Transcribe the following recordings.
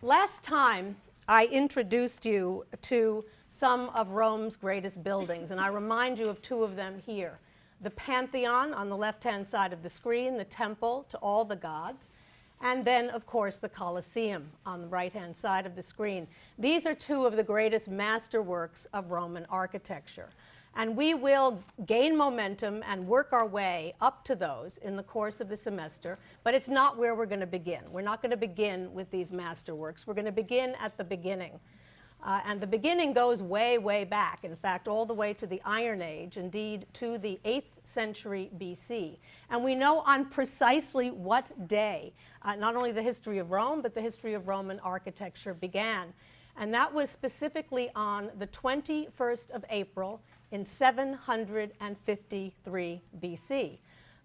Last time I introduced you to some of Rome's greatest buildings, and I remind you of two of them here. The Pantheon on the left-hand side of the screen, the temple to all the gods, and then, of course, the Colosseum on the right-hand side of the screen. These are two of the greatest masterworks of Roman architecture. And we will gain momentum and work our way up to those in the course of the semester, but it's not where we're going to begin. We're not going to begin with these masterworks. We're going to begin at the beginning. And the beginning goes way, way back, in fact, all the way to the Iron Age, indeed to the 8th century BC. And we know on precisely what day not only the history of Rome, but the history of Roman architecture began. And that was specifically on the 21st of April in 753 BC.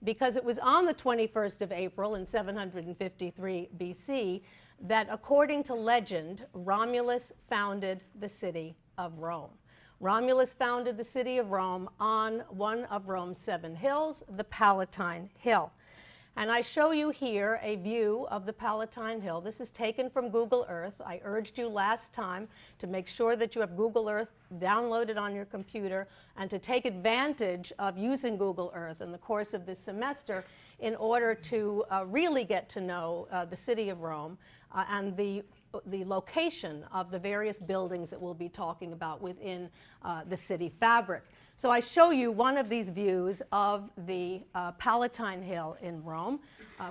Because it was on the 21st of April in 753 BC that, according to legend, Romulus founded the city of Rome. Romulus founded the city of Rome on one of Rome's 7 hills, the Palatine Hill. And I show you here a view of the Palatine Hill. This is taken from Google Earth. I urged you last time to make sure that you have Google Earth downloaded on your computer and to take advantage of using Google Earth in the course of this semester in order to really get to know the city of Rome and the location of the various buildings that we'll be talking about within the city fabric. So I show you one of these views of the Palatine Hill in Rome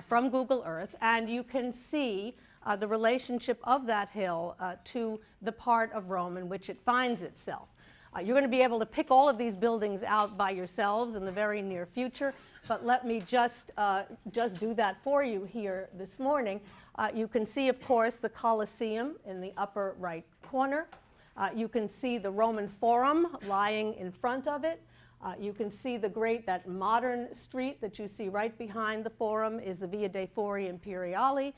from Google Earth, and you can see the relationship of that hill to the part of Rome in which it finds itself. You're going to be able to pick all of these buildings out by yourselves in the very near future, but let me just do that for you here this morning. You can see, of course, the Colosseum in the upper right corner. You can see the Roman Forum lying in front of it. You can see that modern street that you see right behind the Forum is the Via dei Fori Imperiali,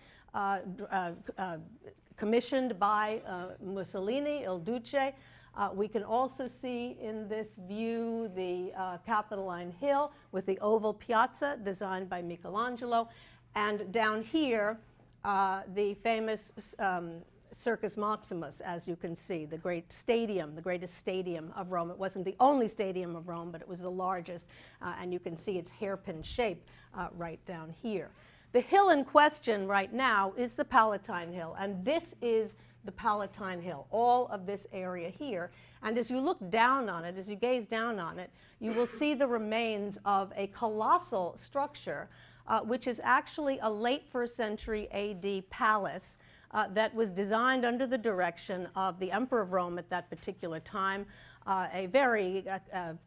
commissioned by Mussolini, Il Duce. We can also see in this view the Capitoline Hill with the oval piazza designed by Michelangelo. And down here, the famous Circus Maximus, as you can see, the great stadium, the greatest stadium of Rome. It wasn't the only stadium of Rome, but it was the largest, and you can see its hairpin shape right down here. The hill in question right now is the Palatine Hill, and this is the Palatine Hill, all of this area here. And as you look down on it, as you gaze down on it, you will see the remains of a colossal structure, which is actually a late 1st century AD palace that was designed under the direction of the Emperor of Rome at that particular time, a very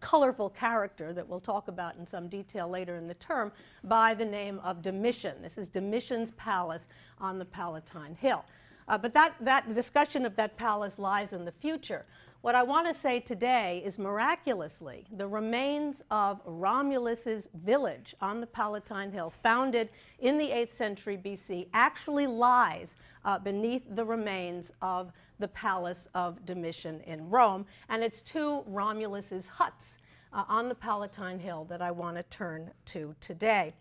colorful character that we'll talk about in some detail later in the term, by the name of Domitian. This is Domitian's palace on the Palatine Hill. But that discussion of that palace lies in the future. What I want to say today is, miraculously, the remains of Romulus's village on the Palatine Hill, founded in the 8th century BC, actually lies beneath the remains of the palace of Domitian in Rome. And it's 2 Romulus's huts on the Palatine Hill that I want to turn to today.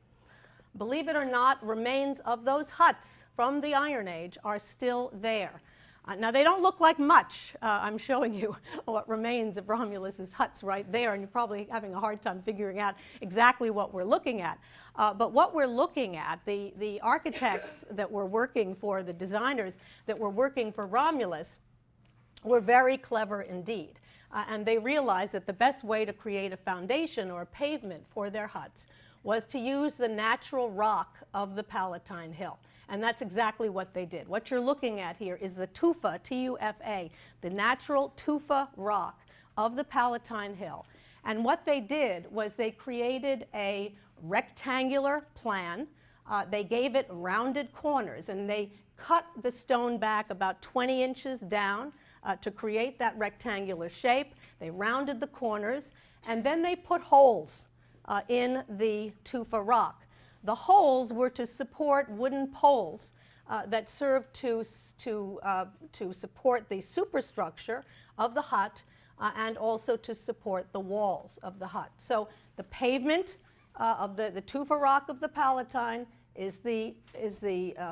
Believe it or not, remains of those huts from the Iron Age are still there. Now, they don't look like much. I'm showing you what remains of Romulus's huts right there, and you're probably having a hard time figuring out exactly what we're looking at. But what we're looking at, the architects that were working for, the designers that were working for Romulus, were very clever indeed. And they realized that the best way to create a foundation or a pavement for their huts was to use the natural rock of the Palatine Hill. And that's exactly what they did. What you're looking at here is the tufa, T-U-F-A, the natural tufa rock of the Palatine Hill. And what they did was they created a rectangular plan. They gave it rounded corners, and they cut the stone back about 20 inches down to create that rectangular shape. They rounded the corners, and then they put holes in the tufa rock. The holes were to support wooden poles that served to support the superstructure of the hut and also to support the walls of the hut. So the pavement of the tufa rock of the Palatine is the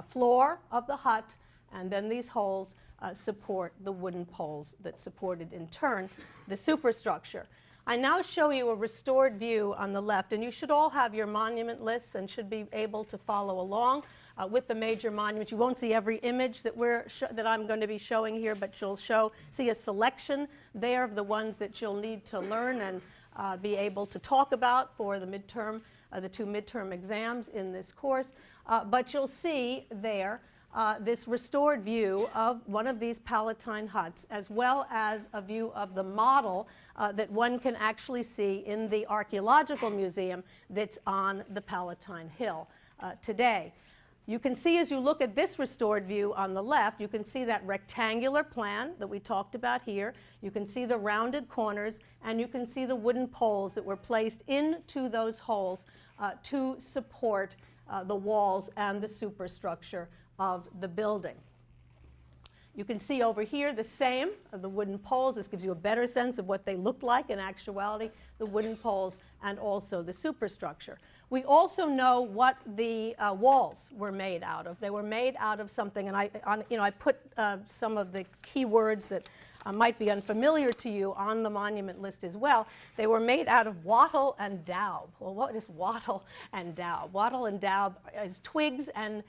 floor of the hut, and then these holes support the wooden poles that supported, in turn, the superstructure. I now show you a restored view on the left, and you should all have your monument lists and should be able to follow along with the major monuments. You won't see every image that I'm going to be showing here, but you'll see a selection there of the ones that you'll need to learn and be able to talk about for the midterm, the 2 midterm exams in this course. But you'll see there this restored view of one of these Palatine huts, as well as a view of the model that one can actually see in the archaeological museum that's on the Palatine Hill today. You can see, as you look at this restored view on the left, you can see that rectangular plan that we talked about here. You can see the rounded corners, and you can see the wooden poles that were placed into those holes to support the walls and the superstructure of the building. You can see over here the same, the wooden poles. This gives you a better sense of what they look like in actuality, the wooden poles and also the superstructure. We also know what the walls were made out of. They were made out of something, and I put some of the key words that might be unfamiliar to you on the monument list as well. They were made out of wattle and daub. Well, what is wattle and daub? Wattle and daub is twigs and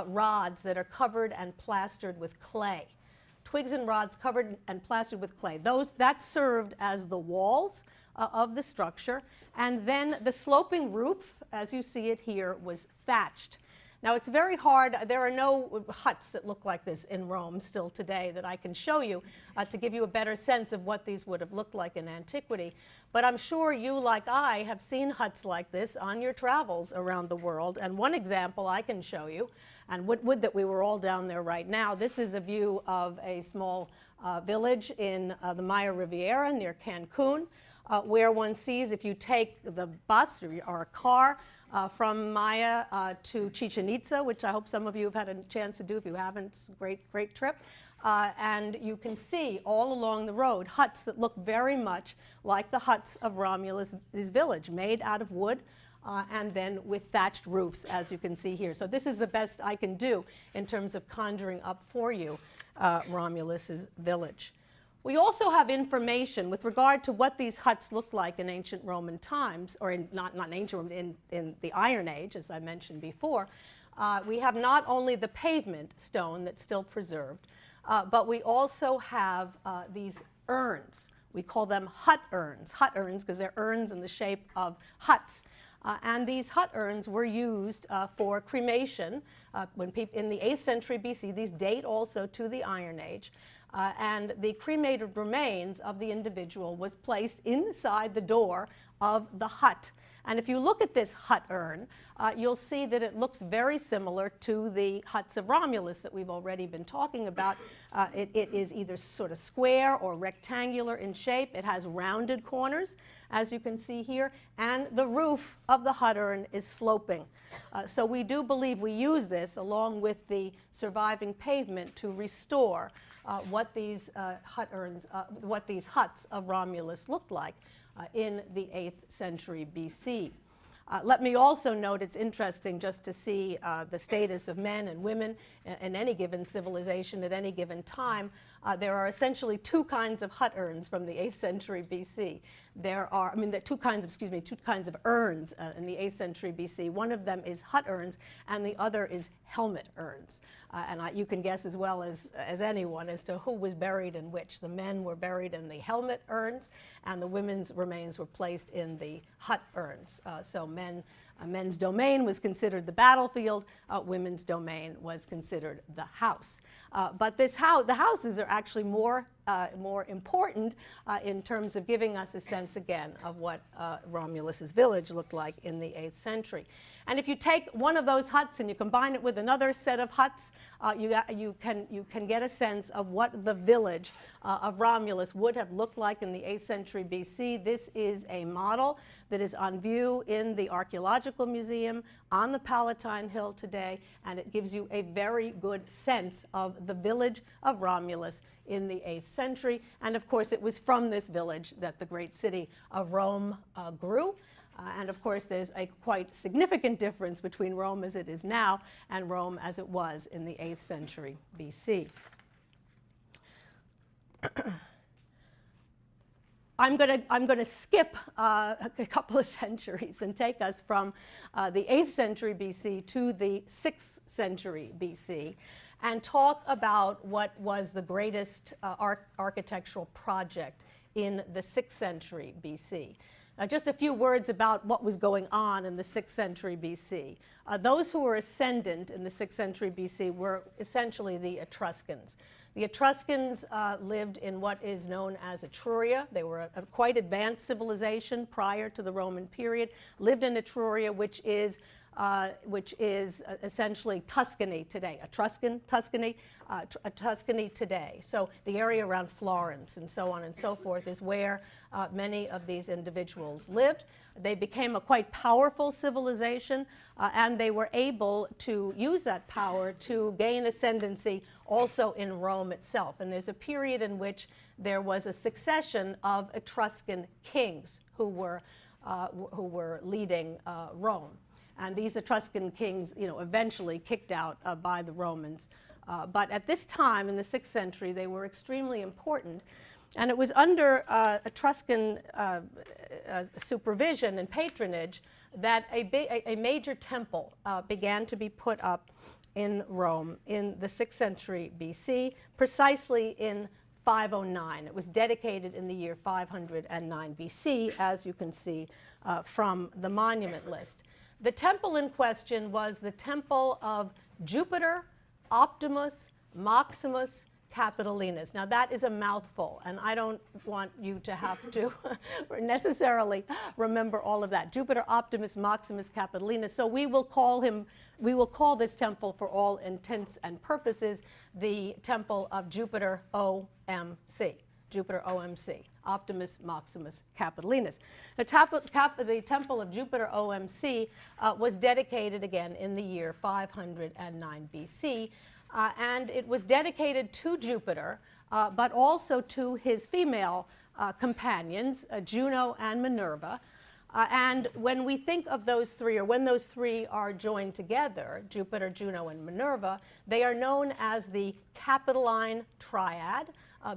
rods that are covered and plastered with clay. Twigs and rods covered and plastered with clay. That served as the walls of the structure. And then the sloping roof, as you see it here, was thatched. Now, it's very hard. There are no huts that look like this in Rome still today that I can show you to give you a better sense of what these would have looked like in antiquity. But I'm sure you, like I, have seen huts like this on your travels around the world. And one example I can show you, and would that we were all down there right now. This is a view of a small village in the Maya Riviera near Cancun, where one sees, if you take the bus or a car from Maya to Chichen Itza, which I hope some of you have had a chance to do. If you haven't, it's a great trip. And you can see all along the road huts that look very much like the huts of Romulus's village, made out of wood and then with thatched roofs, as you can see here. So this is the best I can do in terms of conjuring up for you Romulus's village. We also have information with regard to what these huts looked like in ancient Roman times, or not ancient Roman, in the Iron Age, as I mentioned before. We have not only the pavement stone that's still preserved, but we also have these urns. We call them hut urns because they're urns in the shape of huts. And these hut urns were used for cremation in the 8th century BC. These date also to the Iron Age. And the cremated remains of the individual was placed inside the door of the hut. And if you look at this hut urn, you'll see that it looks very similar to the huts of Romulus that we've already been talking about. It is either sort of square or rectangular in shape. It has rounded corners, as you can see here, and the roof of the hut urn is sloping. So we do believe we use this along with the surviving pavement to restore what these what these huts of Romulus looked like in the 8th century BC. Let me also note it's interesting just to see the status of men and women in any given civilization at any given time. There are essentially 2 kinds of hut urns from the 8th century BC. There are two kinds of urns in the 8th century BC. One of them is hut urns, and the other is helmet urns. And you can guess as well as anyone as to who was buried in which. The men were buried in the helmet urns, and the women's remains were placed in the hut urns. So men's domain was considered the battlefield, women's domain was considered the house. But the houses are actually more important in terms of giving us a sense again of what Romulus's village looked like in the 8th century. And if you take one of those huts and you combine it with another set of huts, you can get a sense of what the village of Romulus would have looked like in the 8th century BC. This is a model that is on view in the Archaeological Museum on the Palatine Hill today, and it gives you a very good sense of the village of Romulus in the 8th century. And of course, it was from this village that the great city of Rome grew. And of course, there's a quite significant difference between Rome as it is now and Rome as it was in the 8th century BC. I'm going to skip a couple of centuries and take us from the 8th century BC to the 6th century BC and talk about what was the greatest architectural project in the 6th century BC. Just a few words about what was going on in the 6th century BC. Those who were ascendant in the 6th century BC were essentially the Etruscans. The Etruscans lived in what is known as Etruria. They were a quite advanced civilization prior to the Roman period, lived in Etruria, which is essentially Tuscany today, Tuscany today. So the area around Florence and so on and so forth is where many of these individuals lived. They became a quite powerful civilization, and they were able to use that power to gain ascendancy also in Rome itself. And there's a period in which there was a succession of Etruscan kings who were leading Rome. And these Etruscan kings, eventually kicked out by the Romans. But at this time, in the 6th century, they were extremely important. And it was under Etruscan supervision and patronage that a major temple began to be put up in Rome in the 6th century BC, precisely in 509. It was dedicated in the year 509 BC, as you can see from the monument list. The temple in question was the temple of Jupiter, Optimus, Maximus, Capitolinus. Now that is a mouthful, and I don't want you to have to necessarily remember all of that. Jupiter, Optimus, Maximus, Capitolinus. So we will call this temple, for all intents and purposes, the temple of Jupiter OMC. Jupiter OMC, Optimus, Maximus, Capitolinus. The temple of Jupiter OMC was dedicated again in the year 509 BC. And it was dedicated to Jupiter, but also to his female companions, Juno and Minerva. And when we think of those three, or when those three are joined together, Jupiter, Juno, and Minerva, they are known as the Capitoline Triad,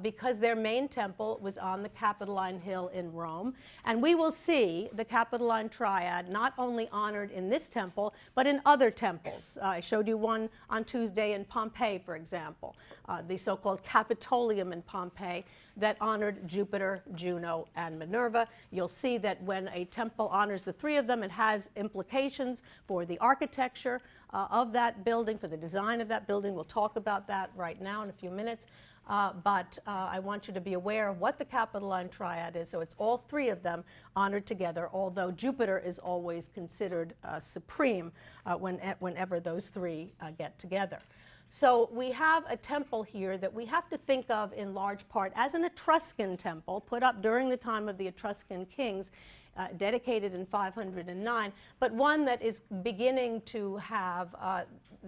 because their main temple was on the Capitoline Hill in Rome. And we will see the Capitoline Triad not only honored in this temple, but in other temples. I showed you one on Tuesday in Pompeii, for example, the so-called Capitolium in Pompeii that honored Jupiter, Juno, and Minerva. You'll see that when a temple honors the three of them, it has implications for the architecture of that building, for the design of that building. We'll talk about that right now in a few minutes. But I want you to be aware of what the Capitoline Triad is. So it's all three of them honored together, although Jupiter is always considered supreme whenever those three get together. So we have a temple here that we have to think of in large part as an Etruscan temple put up during the time of the Etruscan kings, dedicated in 509, but one that is beginning to have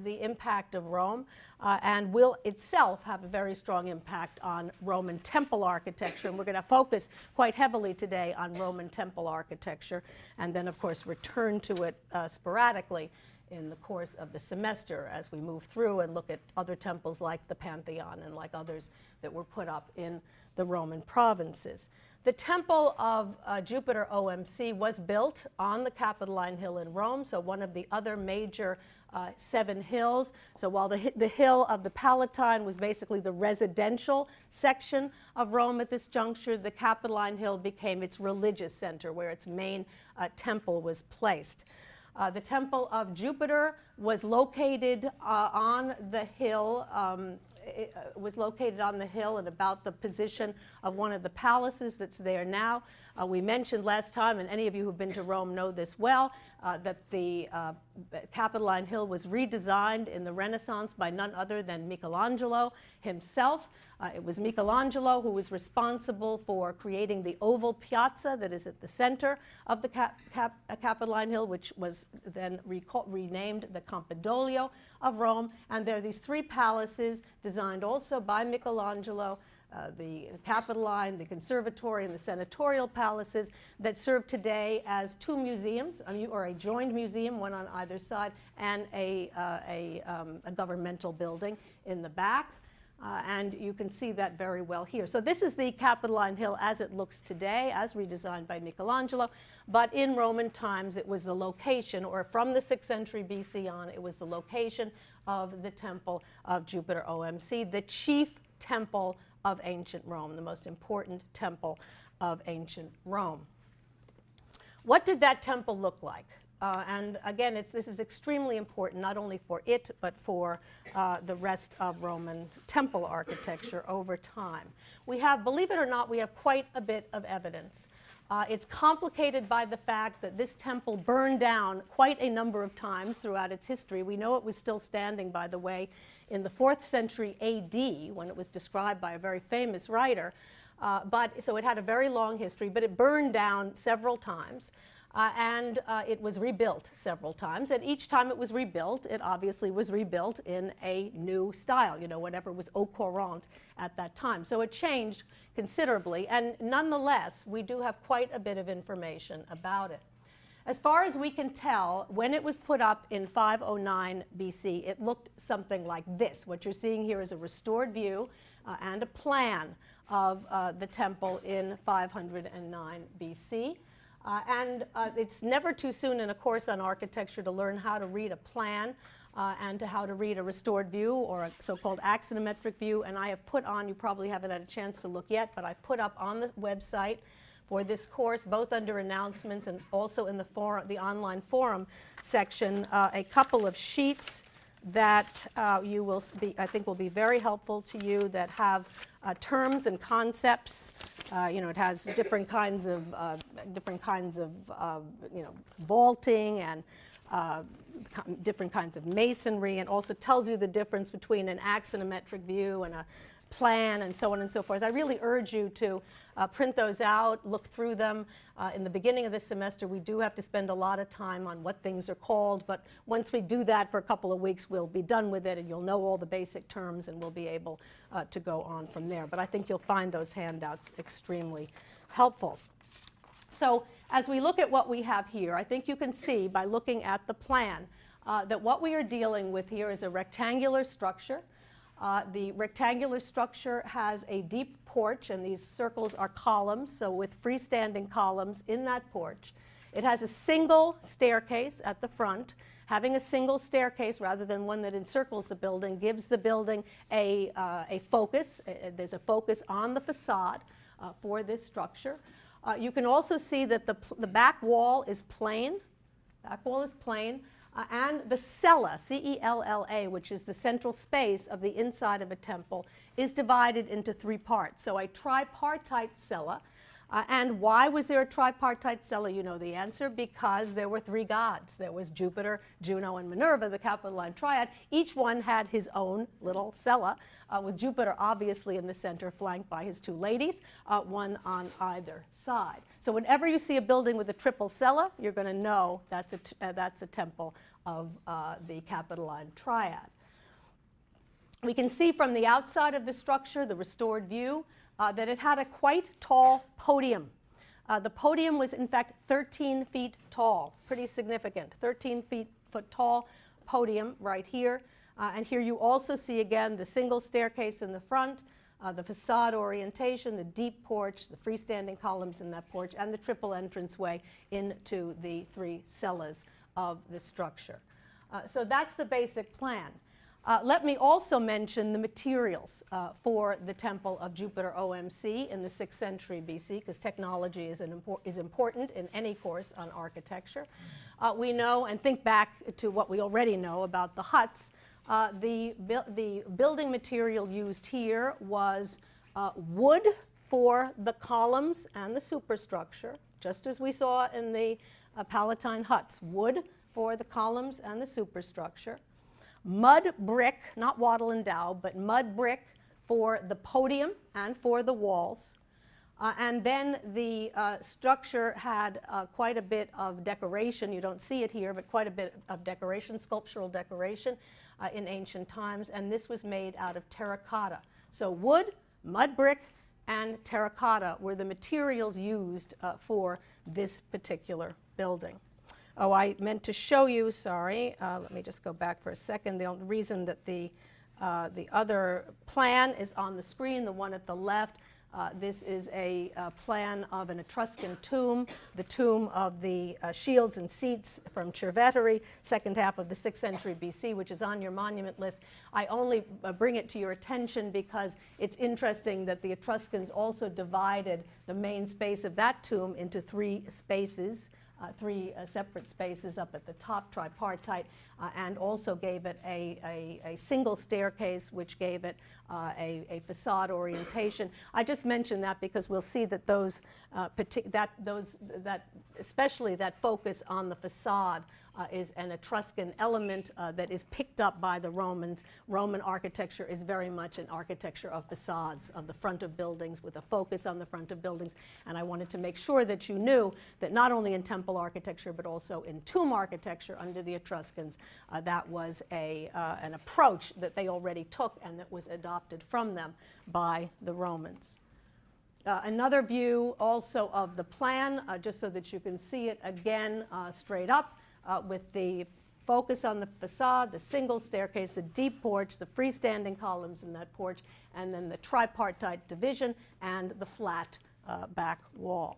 the impact of Rome and will itself have a very strong impact on Roman temple architecture. And we're going to focus quite heavily today on Roman temple architecture, and then of course return to it sporadically in the course of the semester as we move through and look at other temples like the Pantheon and like others that were put up in the Roman provinces. The temple of Jupiter OMC was built on the Capitoline Hill in Rome, so one of the other major 7 hills. So while the hill of the Palatine was basically the residential section of Rome at this juncture, the Capitoline Hill became its religious center where its main temple was placed. The temple of Jupiter was located on the hill. It was located on the hill at about the position of one of the palaces that's there now. We mentioned last time, and any of you who've been to Rome know this well, that the Capitoline Hill was redesigned in the Renaissance by none other than Michelangelo himself. It was Michelangelo who was responsible for creating the oval piazza that is at the center of the Capitoline Hill, which was then renamed the Campidoglio of Rome. And there are these 3 palaces designed also by Michelangelo the Capitoline, the Conservatory, and the Senatorial Palaces that serve today as two museums, or a joined museum, one on either side, and a governmental building in the back. And you can see that very well here. So this is the Capitoline Hill as it looks today, as redesigned by Michelangelo. But in Roman times, it was the location, or from the 6th century BC on, it was the location of the temple of Jupiter OMC, the chief temple of ancient Rome, the most important temple of ancient Rome. What did that temple look like? And again, this is extremely important, not only for it, but for the rest of Roman temple architecture over time. We have, believe it or not, we have quite a bit of evidence. It's complicated by the fact that this temple burned down quite a number of times throughout its history. We know it was still standing, by the way, in the 4th century AD, when it was described by a very famous writer. So it had a very long history, but it burned down several times. And it was rebuilt several times, and each time it was rebuilt, it obviously was rebuilt in a new style, whatever was au courant at that time. So it changed considerably, and nonetheless, we do have quite a bit of information about it. As far as we can tell, when it was put up in 509 BC, it looked something like this. What you're seeing here is a restored view and a plan of the temple in 509 BC. It's never too soon in a course on architecture to learn how to read a plan and how to read a restored view, or a so-called axonometric view. And I have put on, you probably haven't had a chance to look yet, but I've put up on the website for this course, both under announcements and also in the forum, the online forum section, a couple of sheets that you will I think will be very helpful to you, that have terms and concepts. It has different kinds of vaulting and different kinds of masonry, and also tells you the difference between an axonometric view and a plan, and so on and so forth. I really urge you to print those out, look through them. In the beginning of the semester, we do have to spend a lot of time on what things are called, but once we do that for a couple of weeks, we'll be done with it, and you'll know all the basic terms, and we'll be able to go on from there. But I think you'll find those handouts extremely helpful. So as we look at what we have here, I think you can see by looking at the plan that what we are dealing with here is a rectangular structure. The rectangular structure has a deep porch, and these circles are columns, so with freestanding columns in that porch. It has a single staircase at the front. Having a single staircase rather than one that encircles the building gives the building a focus. There's a focus on the facade for this structure. You can also see that the back wall is plain. Back wall is plain. And the cella, C-E-L-L-A, which is the central space of the inside of a temple, is divided into three parts. So a tripartite cella. And why was there a tripartite cella? You know the answer, because there were three gods. There was Jupiter, Juno, and Minerva, the Capitoline triad. Each one had his own little cella, with Jupiter obviously in the center, flanked by his two ladies, one on either side. So whenever you see a building with a triple cella, you're going to know that's a temple of the Capitoline triad. We can see from the outside of the structure, the restored view, that it had a quite tall podium. The podium was in fact 13 feet tall, pretty significant, 13 foot tall podium right here. And here you also see again the single staircase in the front, the facade orientation, the deep porch, the freestanding columns in that porch, and the triple entranceway into the three cellas of the structure. So that's the basic plan. Let me also mention the materials for the temple of Jupiter OMC in the 6th century BC, because technology is important in any course on architecture. We know, and think back to what we already know about the huts, the building material used here was wood for the columns and the superstructure, just as we saw in the Palatine huts, wood for the columns and the superstructure. Mud brick, not wattle and daub, but mud brick for the podium and for the walls. And then the structure had quite a bit of decoration. You don't see it here, but quite a bit of decoration, sculptural decoration in ancient times. And this was made out of terracotta. So wood mud brick and terracotta were the materials used for this particular building. Oh, I meant to show you, sorry, let me just go back for a second. The reason that the other plan is on the screen, the one at the left, this is a plan of an Etruscan tomb, the tomb of the shields and seats from Cerveteri, second half of the 6th century BC, which is on your monument list. I only bring it to your attention because it's interesting that the Etruscans also divided the main space of that tomb into three spaces, three separate spaces up at the top, tripartite, and also gave it a single staircase, which gave it a facade orientation. I just mention that because we'll see that especially that focus on the facade is an Etruscan element that is picked up by the Romans. Roman architecture is very much an architecture of facades, of the front of buildings, with a focus on the front of buildings. And I wanted to make sure that you knew that not only in temple architecture, but also in tomb architecture under the Etruscans, that was an approach that they already took and that was adopted from them by the Romans. Another view also of the plan, just so that you can see it again straight up, with the focus on the facade, the single staircase, the deep porch, the freestanding columns in that porch, and then the tripartite division and the flat back wall.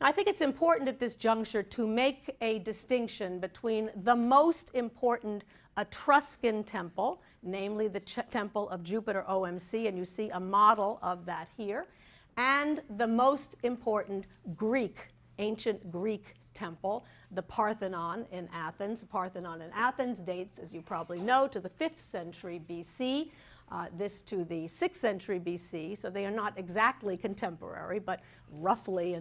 Now, I think it's important at this juncture to make a distinction between the most important Etruscan temple, namely the temple of Jupiter OMC, and you see a model of that here, and the most important Greek, ancient Greek temple, the Parthenon in Athens. The Parthenon in Athens dates, as you probably know, to the 5th century BC, this to the 6th century BC, so they are not exactly contemporary, but roughly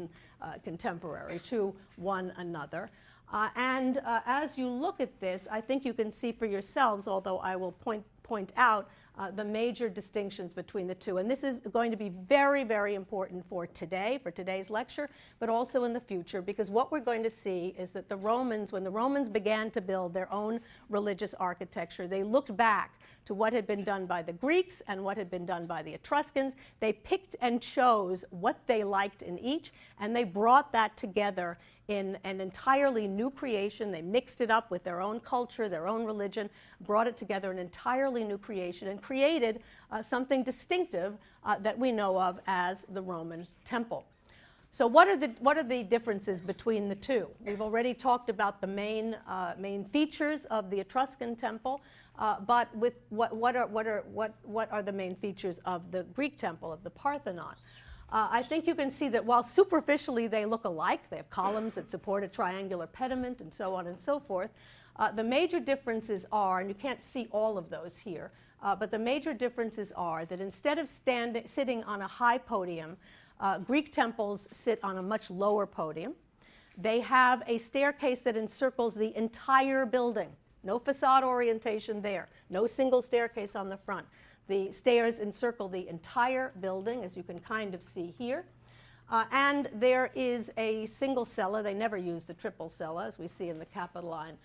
contemporary to one another. As you look at this, I think you can see for yourselves, although I will point out the major distinctions between the two. And this is going to be very, very important for today, for today's lecture, but also in the future, because what we're going to see is that the Romans, when the Romans began to build their own religious architecture, they looked back to what had been done by the Greeks and what had been done by the Etruscans. They picked and chose what they liked in each, and they brought that together in an entirely new creation. They mixed it up with their own culture, their own religion, brought it together in an entirely new creation, and created something distinctive that we know of as the Roman temple. So what are the differences between the two? We've already talked about the main features of the Etruscan temple, but with what are the main features of the Greek temple, of the Parthenon? I think you can see that while superficially they look alike, they have columns that support a triangular pediment and so on and so forth, the major differences are, and you can't see all of those here, but the major differences are that instead of sitting on a high podium, Greek temples sit on a much lower podium. They have a staircase that encircles the entire building. No facade orientation there, no single staircase on the front. The stairs encircle the entire building, as you can kind of see here. And there is a single cella. They never use the triple cella, as we see in the Capitoline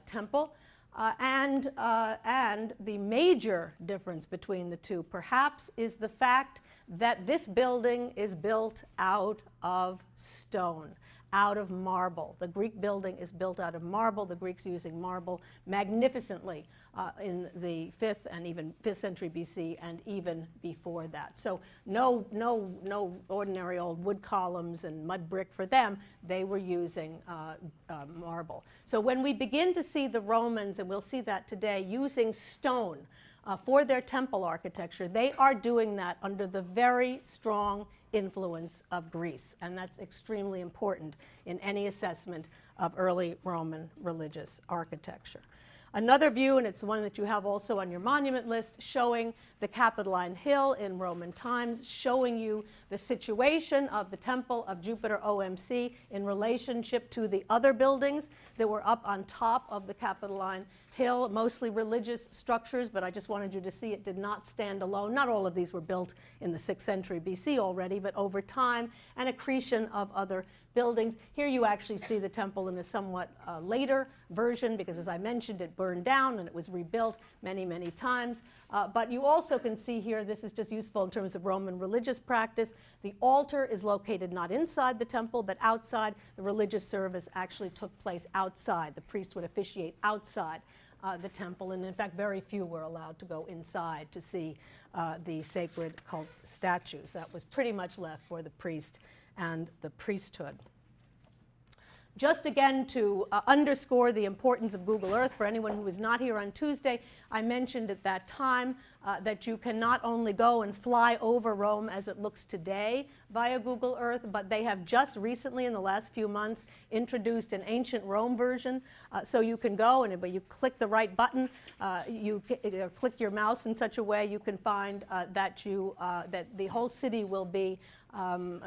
temple. And the major difference between the two, perhaps, is the fact that this building is built out of stone, out of marble. The Greek building is built out of marble, the Greeks using marble magnificently in the 5th and even 5th century BC and even before that. So no ordinary old wood columns and mud brick for them. They were using marble. So when we begin to see the Romans, and we'll see that today, using stone for their temple architecture, they are doing that under the very strong influence of Greece, and that's extremely important in any assessment of early Roman religious architecture. Another view, and it's the one that you have also on your monument list, showing the Capitoline Hill in Roman times, showing you the situation of the Temple of Jupiter OMC in relationship to the other buildings that were up on top of the Capitoline Hill, mostly religious structures, but I just wanted you to see it did not stand alone. Not all of these were built in the 6th century BC already, but over time, an accretion of other buildings. Here you actually see the temple in a somewhat later version, because as I mentioned, it burned down and it was rebuilt many, many times. But you also can see here, this is just useful in terms of Roman religious practice. The altar is located not inside the temple, but outside. The religious service actually took place outside. The priest would officiate outside the temple, and in fact, very few were allowed to go inside to see the sacred cult statues. That was pretty much left for the priest and the priesthood. Just again to underscore the importance of Google Earth for anyone who was not here on Tuesday, I mentioned at that time that you can not only go and fly over Rome as it looks today via Google Earth, but they have just recently, in the last few months, introduced an ancient Rome version. So you can go and you click the right button, you click your mouse in such a way you can find that the whole city will be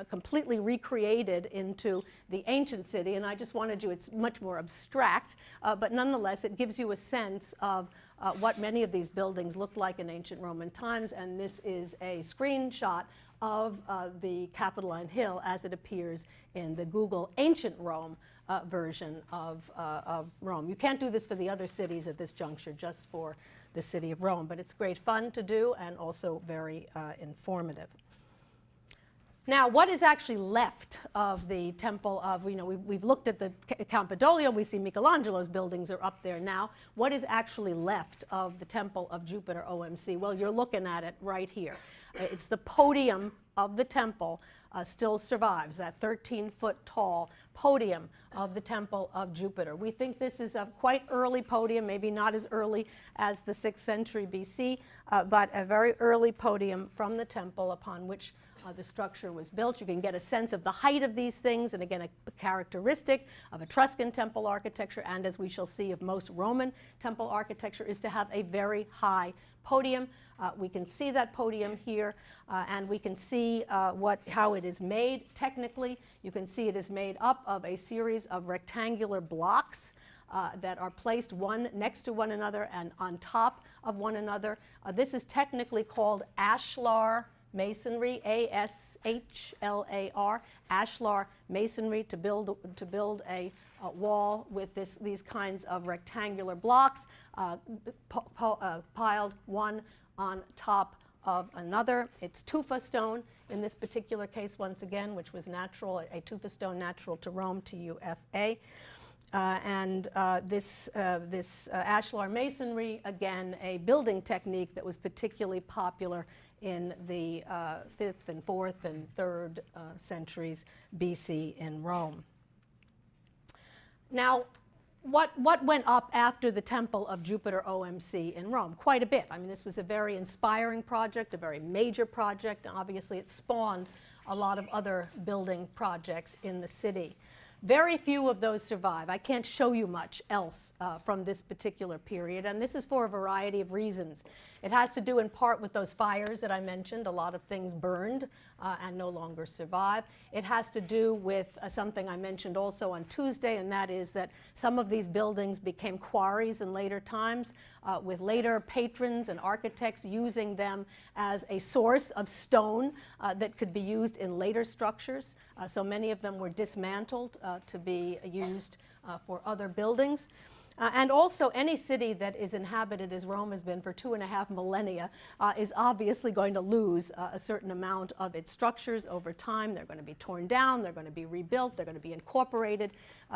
completely recreated into the ancient city. And I just wanted you, it's much more abstract, but nonetheless it gives you a sense of what many of these buildings looked like in ancient Roman times. And this is a screenshot of the Capitoline Hill as it appears in the Google Ancient Rome version of Rome. You can't do this for the other cities at this juncture, just for the city of Rome, but it's great fun to do and also very informative. Now, what is actually left of the temple of, we've looked at the Campidoglio, we see Michelangelo's buildings are up there now. What is actually left of the temple of Jupiter OMC? Well, you're looking at it right here. It's the podium of the temple still survives, that 13-foot tall podium of the temple of Jupiter. We think this is a quite early podium, maybe not as early as the 6th century BC, but a very early podium from the temple upon which the structure was built. You can get a sense of the height of these things, and again, a characteristic of Etruscan temple architecture, and as we shall see of most Roman temple architecture, is to have a very high podium. We can see that podium here, and we can see how it is made technically. You can see it is made up of a series of rectangular blocks that are placed one next to one another and on top of one another. This is technically called ashlar masonry, A-S-H-L-A-R, ashlar masonry, to build a wall with these kinds of rectangular blocks piled one on top of another. It's tufa stone in this particular case, once again, which was natural, a tufa stone natural to Rome, T-U-F-A. This ashlar masonry, again, a building technique that was particularly popular in the 5th and 4th and 3rd centuries BC in Rome. Now, what went up after the Temple of Jupiter OMC in Rome? Quite a bit. I mean, this was a very inspiring project, a very major project, and obviously it spawned a lot of other building projects in the city. Very few of those survive. I can't show you much else from this particular period, and this is for a variety of reasons. It has to do in part with those fires that I mentioned. A lot of things burned and no longer survive. It has to do with something I mentioned also on Tuesday, and that is that some of these buildings became quarries in later times, with later patrons and architects using them as a source of stone that could be used in later structures. So many of them were dismantled to be used for other buildings. And also, any city that is inhabited, as Rome has been for 2.5 millennia, is obviously going to lose a certain amount of its structures over time. They're going to be torn down, they're going to be rebuilt, they're going to be incorporated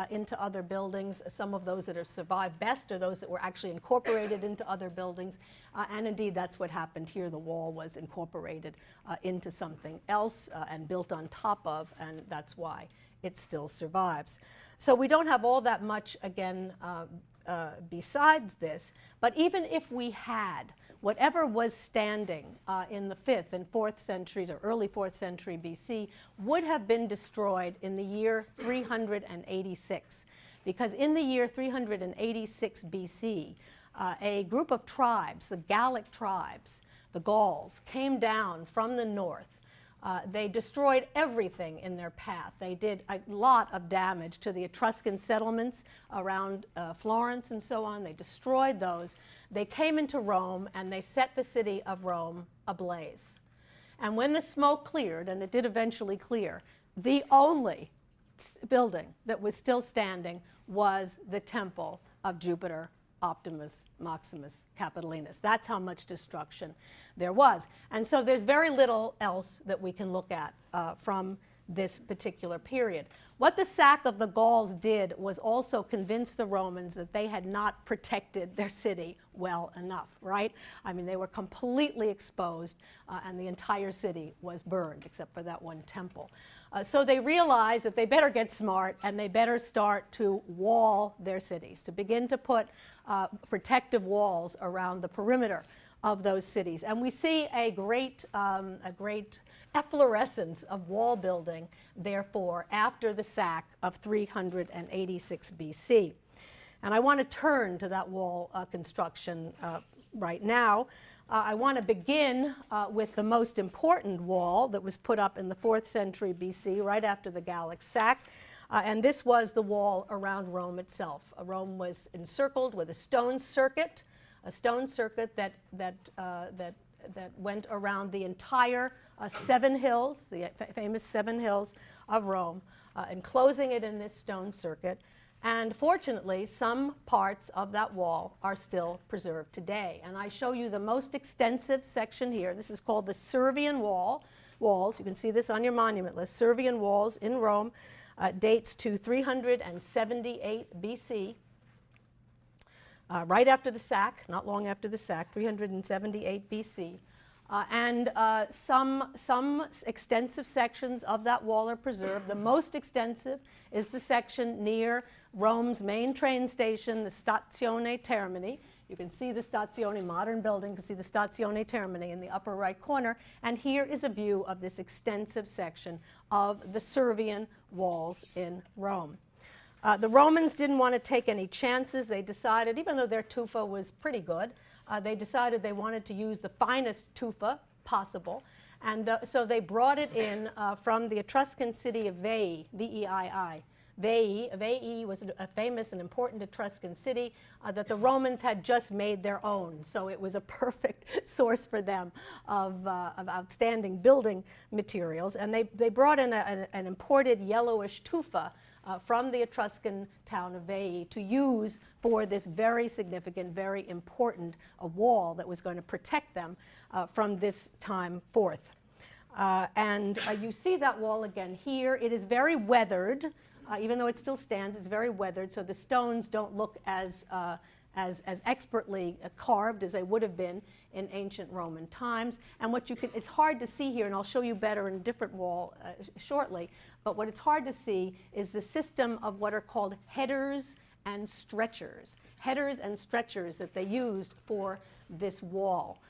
into other buildings. Some of those that have survived best are those that were actually incorporated into other buildings. And indeed, that's what happened here. The wall was incorporated into something else and built on top of, and that's why it still survives. So we don't have all that much, again, besides this, but even if we had, whatever was standing in the 5th and 4th centuries or early 4th century BC would have been destroyed in the year 386. Because in the year 386 BC, a group of tribes, the Gallic tribes, the Gauls, came down from the north. They destroyed everything in their path. They did a lot of damage to the Etruscan settlements around Florence and so on. They destroyed those. They came into Rome and they set the city of Rome ablaze. And when the smoke cleared, and it did eventually clear, the only building that was still standing was the Temple of Jupiter Optimus Maximus Capitolinus. That's how much destruction there was. And so there's very little else that we can look at from this particular period. What the sack of the Gauls did was also convince the Romans that they had not protected their city well enough, right? I mean, they were completely exposed, and the entire city was burned, except for that one temple. So they realized that they better get smart, and they better start to wall their cities, to begin to put protective walls around the perimeter of those cities. And we see a great efflorescence of wall building, therefore, after the sack of 386 BC. And I want to turn to that wall construction right now. I want to begin with the most important wall that was put up in the 4th century BC, right after the Gallic sack. And this was the wall around Rome itself. Rome was encircled with a stone circuit that went around the entire 7 hills, the famous 7 hills of Rome, enclosing it in this stone circuit. And fortunately, some parts of that wall are still preserved today. And I show you the most extensive section here. This is called the Servian walls. You can see this on your monument list. Servian walls in Rome, dates to 378 BC. Right after the sack, not long after the sack, 378 BC. Some extensive sections of that wall are preserved. The most extensive is the section near Rome's main train station, the Stazione Termini. You can see the Stazione, modern building, you can see the Stazione Termini in the upper right corner. And here is a view of this extensive section of the Servian walls in Rome. The Romans didn't want to take any chances. They decided, even though their tufa was pretty good, they decided they wanted to use the finest tufa possible. And so they brought it in from the Etruscan city of Veii, V-E-I-I. Veii was a famous and important Etruscan city that the Romans had just made their own. So it was a perfect source for them of outstanding building materials. And they brought in an imported yellowish tufa from the Etruscan town of Veii to use for this very significant, very important wall that was going to protect them from this time forth. You see that wall again here. It is very weathered. Even though it still stands, it's very weathered, so the stones don't look as expertly carved as they would have been in ancient Roman times. And it's hard to see here, and I'll show you better in a different wall shortly, but what it's hard to see is the system of what are called headers and stretchers. Headers and stretchers that they used for this wall.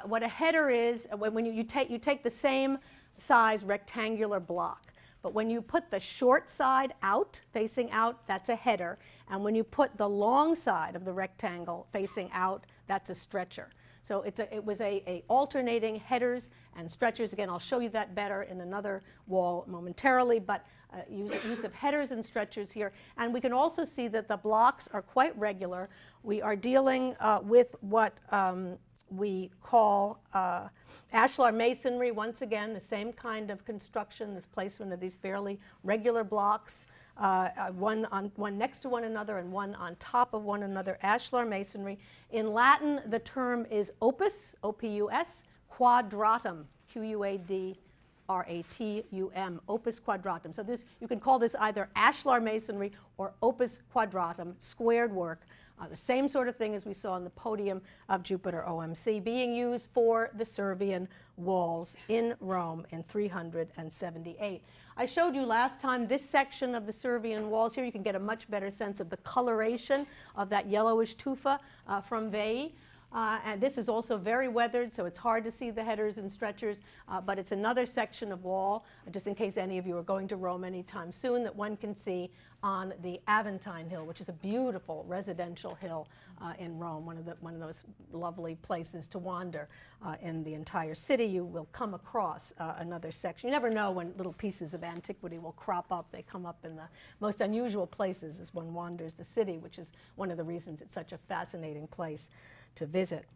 What a header is, when you take the same size rectangular block, but when you put the short side out, facing out, that's a header. And when you put the long side of the rectangle facing out, that's a stretcher. So it was a alternating headers and stretchers. Again, I'll show you that better in another wall momentarily, but use of headers and stretchers here. And we can also see that the blocks are quite regular. We are dealing with what we call ashlar masonry. Once again, the same kind of construction, this placement of these fairly regular blocks, one next to one another and one on top of one another, ashlar masonry. In Latin, the term is opus, O-P-U-S, quadratum, Q-U-A-D-R-A-T-U-M, opus quadratum. So you can call this either ashlar masonry or opus quadratum, squared work. The same sort of thing as we saw on the podium of Jupiter OMC, being used for the Servian walls in Rome in 378. I showed you last time this section of the Servian walls. Here you can get a much better sense of the coloration of that yellowish tufa from Veii. And this is also very weathered, so it's hard to see the headers and stretchers, but it's another section of wall, just in case any of you are going to Rome anytime soon, that one can see on the Aventine Hill, which is a beautiful residential hill in Rome, one of those lovely places to wander in the entire city. You will come across another section. You never know when little pieces of antiquity will crop up. They come up in the most unusual places as one wanders the city, which is one of the reasons it's such a fascinating place to visit.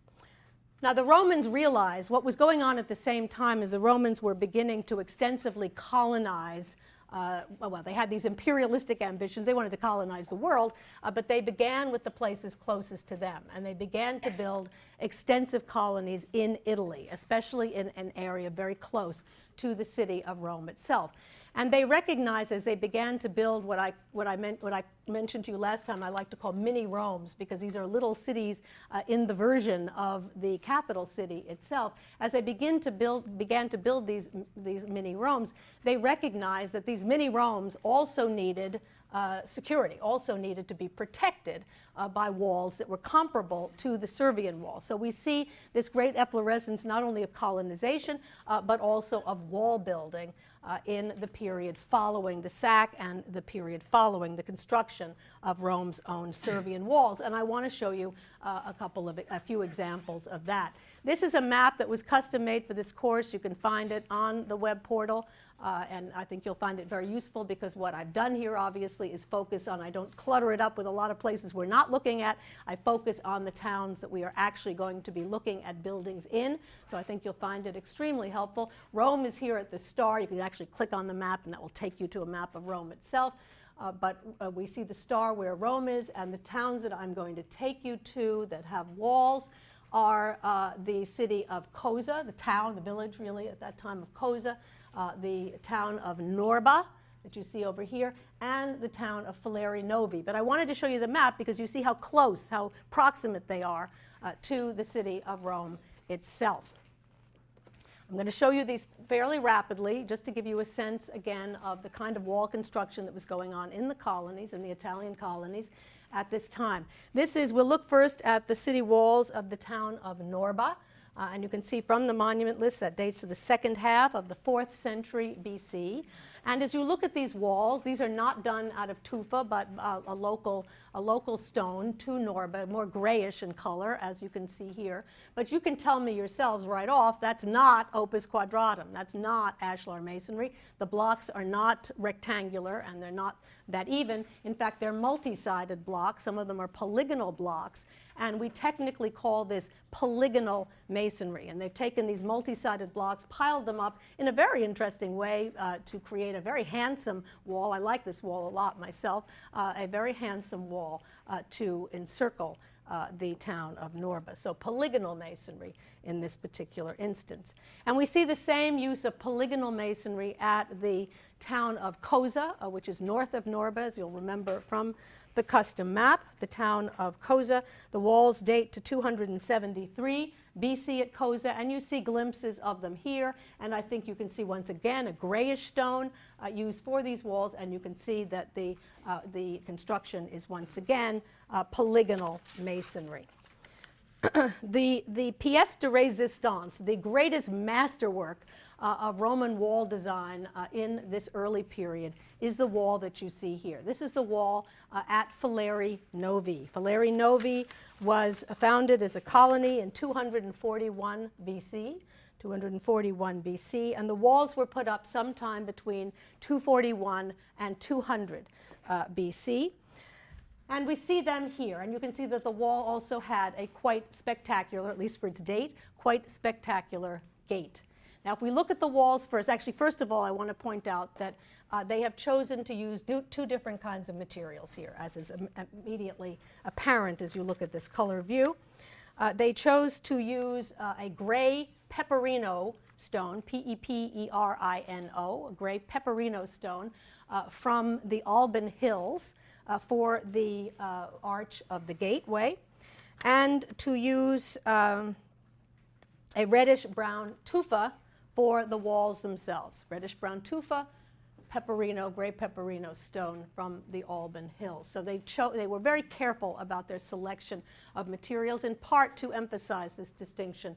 Now, the Romans realized what was going on at the same time as the Romans were beginning to extensively colonize well, they had these imperialistic ambitions. They wanted to colonize the world, but they began with the places closest to them, and they began to build extensive colonies in Italy, especially in an area very close to the city of Rome itself. And they recognized, as they began to build what I mentioned to you last time, I like to call mini Romes, because these are little cities in the version of the capital city itself. As they began to build these mini Romes, they recognized that these mini Romes also needed security, also needed to be protected by walls that were comparable to the Servian wall. So we see this great efflorescence not only of colonization, but also of wall building in the period following the sack and the period following the construction of Rome's own Servian walls. And I want to show you a few examples of that. This is a map that was custom made for this course. You can find it on the web portal, and I think you'll find it very useful, because what I've done here obviously is focus on, I don't clutter it up with a lot of places we're not looking at. I focus on the towns that we are actually going to be looking at buildings in. So I think you'll find it extremely helpful. Rome is here at the star. You can actually click on the map and that will take you to a map of Rome itself. But we see the star where Rome is, and the towns that I'm going to take you to that have walls are the city of Cosa, the town, the village really at that time of Cosa, the town of Norba that you see over here, and the town of Fileri Novi. But I wanted to show you the map because you see how close, how proximate they are to the city of Rome itself. I'm going to show you these fairly rapidly, just to give you a sense again of the kind of wall construction that was going on in the colonies, in the Italian colonies at this time. We'll look first at the city walls of the town of Norba, and you can see from the monument list that dates to the second half of the 4th century BC. And as you look at these walls, these are not done out of tufa, but a local stone to Norba, more grayish in color, as you can see here. But you can tell me yourselves right off, that's not opus quadratum. That's not ashlar masonry. The blocks are not rectangular, and they're not that even. In fact, they're multi-sided blocks. Some of them are polygonal blocks. And we technically call this polygonal masonry. And they've taken these multi-sided blocks, piled them up in a very interesting way to create a very handsome wall. I like this wall a lot myself. A very handsome wall to encircle the town of Norba. So polygonal masonry in this particular instance. And we see the same use of polygonal masonry at the town of Cosa, which is north of Norba, as you'll remember from the custom map. The town of Cosa, the walls date to 273 BC at Cosa, and you see glimpses of them here. And I think you can see once again a grayish stone used for these walls, and you can see that the construction is once again polygonal masonry. The pièce de résistance, the greatest masterwork of Roman wall design in this early period, is the wall that you see here. This is the wall at Fileri Novi. Fileri Novi was founded as a colony in 241 BC. 241 BC, and the walls were put up sometime between 241 and 200 BC. And we see them here, and you can see that the wall also had a quite spectacular, at least for its date, quite spectacular gate. Now, if we look at the walls first, actually, first of all, I want to point out that they have chosen to use two different kinds of materials here, as is immediately apparent as you look at this color view. They chose to use a gray peperino stone, P-E-P-E-R-I-N-O, a gray peperino stone from the Alban Hills for the arch of the gateway, and to use a reddish-brown tufa for the walls themselves. Reddish-brown tufa, peperino, gray peperino stone from the Alban Hills. So they were very careful about their selection of materials, in part to emphasize this distinction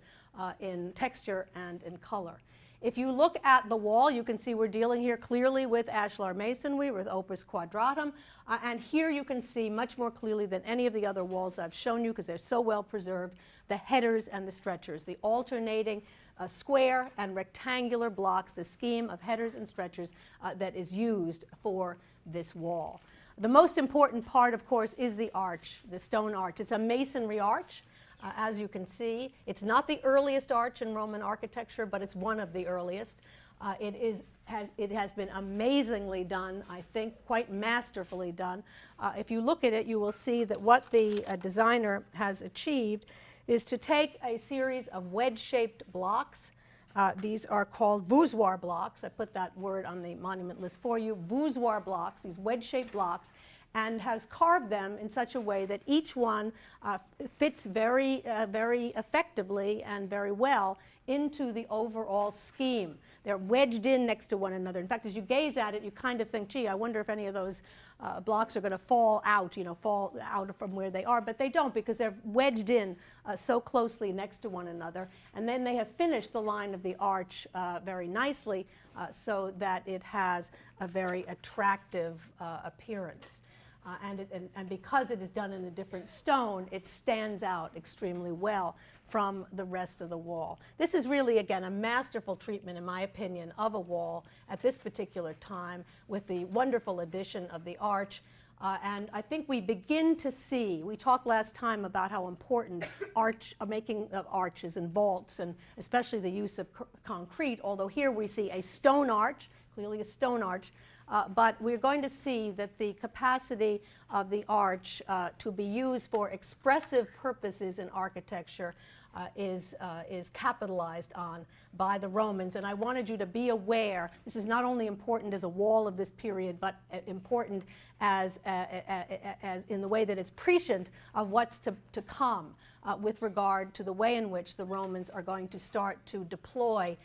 in texture and in color. If you look at the wall, you can see we're dealing here clearly with ashlar masonry, with opus quadratum, and here you can see much more clearly than any of the other walls I've shown you, because they're so well preserved, the headers and the stretchers, the alternating square and rectangular blocks, the scheme of headers and stretchers that is used for this wall. The most important part, of course, is the arch, the stone arch. It's a masonry arch. As you can see, it's not the earliest arch in Roman architecture, but it's one of the earliest. It has been amazingly done, I think, quite masterfully done. If you look at it, you will see that what the designer has achieved is to take a series of wedge-shaped blocks. These are called voussoir blocks. I put that word on the monument list for you. Voussoir blocks, these wedge-shaped blocks, and has carved them in such a way that each one fits very effectively and very well into the overall scheme. They're wedged in next to one another. In fact, as you gaze at it, you kind of think, gee, I wonder if any of those blocks are going to fall out from where they are, but they don't, because they're wedged in so closely next to one another. And then they have finished the line of the arch very nicely so that it has a very attractive appearance. And because it is done in a different stone, it stands out extremely well from the rest of the wall. This is really, again, a masterful treatment, in my opinion, of a wall at this particular time, with the wonderful addition of the arch. And I think we begin to see, we talked last time about how important making of arches and vaults, and especially the use of concrete, although here we see a stone arch, clearly a stone arch, but we're going to see that the capacity of the arch to be used for expressive purposes in architecture is capitalized on by the Romans. And I wanted you to be aware, this is not only important as a wall of this period, but important as in the way that it's prescient of what's to come with regard to the way in which the Romans are going to start to deploy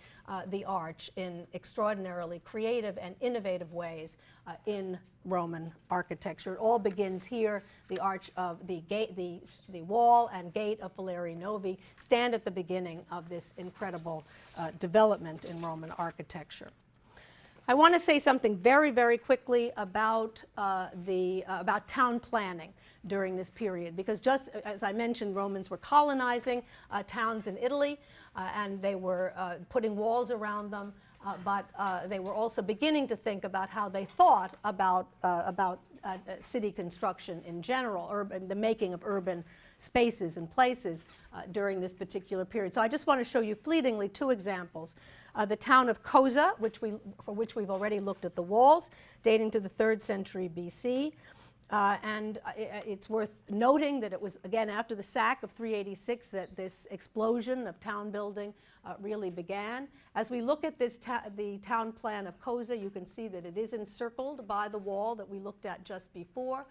the arch in extraordinarily creative and innovative ways in Roman architecture. It all begins here. The arch of the gate, the wall and gate of Fileri Novi stand at the beginning of this incredible development in Roman architecture. I want to say something very, very quickly about town planning during this period, because just as I mentioned, Romans were colonizing towns in Italy, and they were putting walls around them, but they were also beginning to think about how they thought about city construction in general, the making of urban spaces and places during this particular period. So I just want to show you fleetingly two examples. The town of Cosa, for which we've already looked at the walls, dating to the 3rd century BC. And it's worth noting that it was, again, after the sack of 386 that this explosion of town building really began. As we look at this the town plan of Cosa, you can see that it is encircled by the wall that we looked at just before.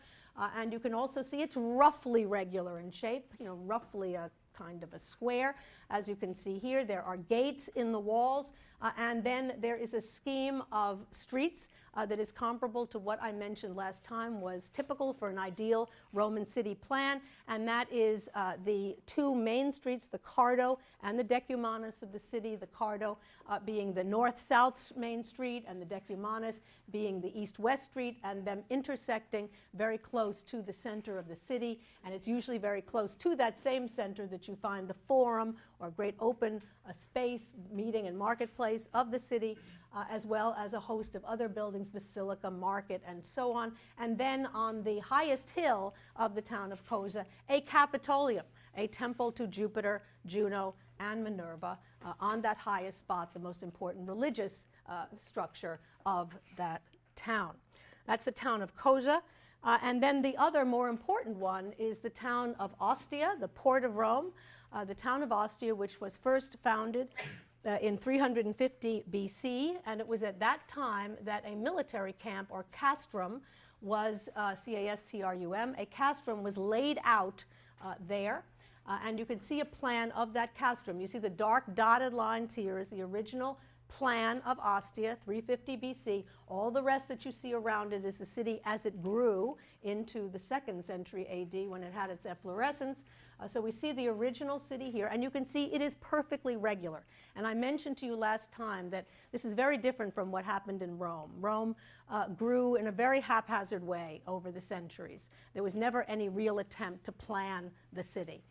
And you can also see it's roughly regular in shape, roughly a kind of a square. As you can see here, there are gates in the walls, and then there is a scheme of streets that is comparable to what I mentioned last time was typical for an ideal Roman city plan, and that is the two main streets, the Cardo and the Decumanus of the city, the Cardo being the north-south main street and the Decumanus being the east-west street, and them intersecting very close to the center of the city. And it's usually very close to that same center that you find the forum, or great open space, meeting and marketplace of the city, as well as a host of other buildings, basilica, market, and so on. And then on the highest hill of the town of Cosa, a Capitolium, a temple to Jupiter, Juno, and Minerva, on that highest spot, the most important religious structure of that town. That's the town of Cosa. And then the other more important one is the town of Ostia, the port of Rome. The town of Ostia, which was first founded in 350 BC, and it was at that time that a military camp, or castrum, was, C-A-S-T-R-U-M, a castrum was laid out there. And you can see a plan of that castrum. You see the dark dotted lines here is the original plan of Ostia, 350 BC. All the rest that you see around it is the city as it grew into the 2nd century AD when it had its efflorescence. So we see the original city here, and you can see it is perfectly regular. And I mentioned to you last time that this is very different from what happened in Rome. Rome grew in a very haphazard way over the centuries. There was never any real attempt to plan the city.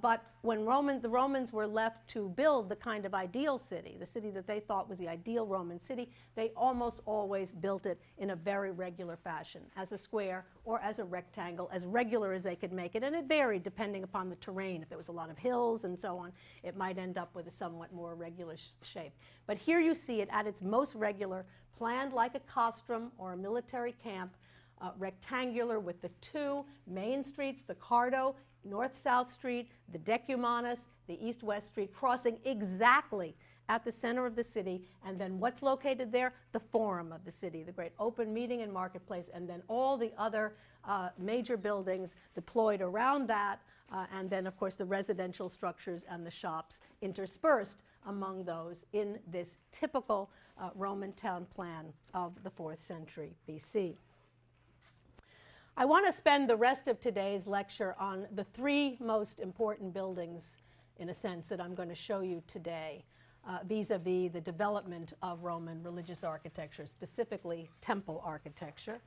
But when the Romans were left to build the kind of ideal city, the city that they thought was the ideal Roman city, they almost always built it in a very regular fashion, as a square or as a rectangle, as regular as they could make it. And it varied depending upon the terrain. If there was a lot of hills and so on, it might end up with a somewhat more regular shape. But here you see it at its most regular, planned like a castrum or a military camp, rectangular with the two main streets, the Cardo, North-South Street, the Decumanus, the East-West Street, crossing exactly at the center of the city. And then what's located there? The forum of the city, the great open meeting and marketplace, and then all the other major buildings deployed around that, and then, of course, the residential structures and the shops interspersed among those in this typical Roman town plan of the 4th century BC. I want to spend the rest of today's lecture on the three most important buildings, in a sense, that I'm going to show you today, vis-a-vis the development of Roman religious architecture, specifically temple architecture.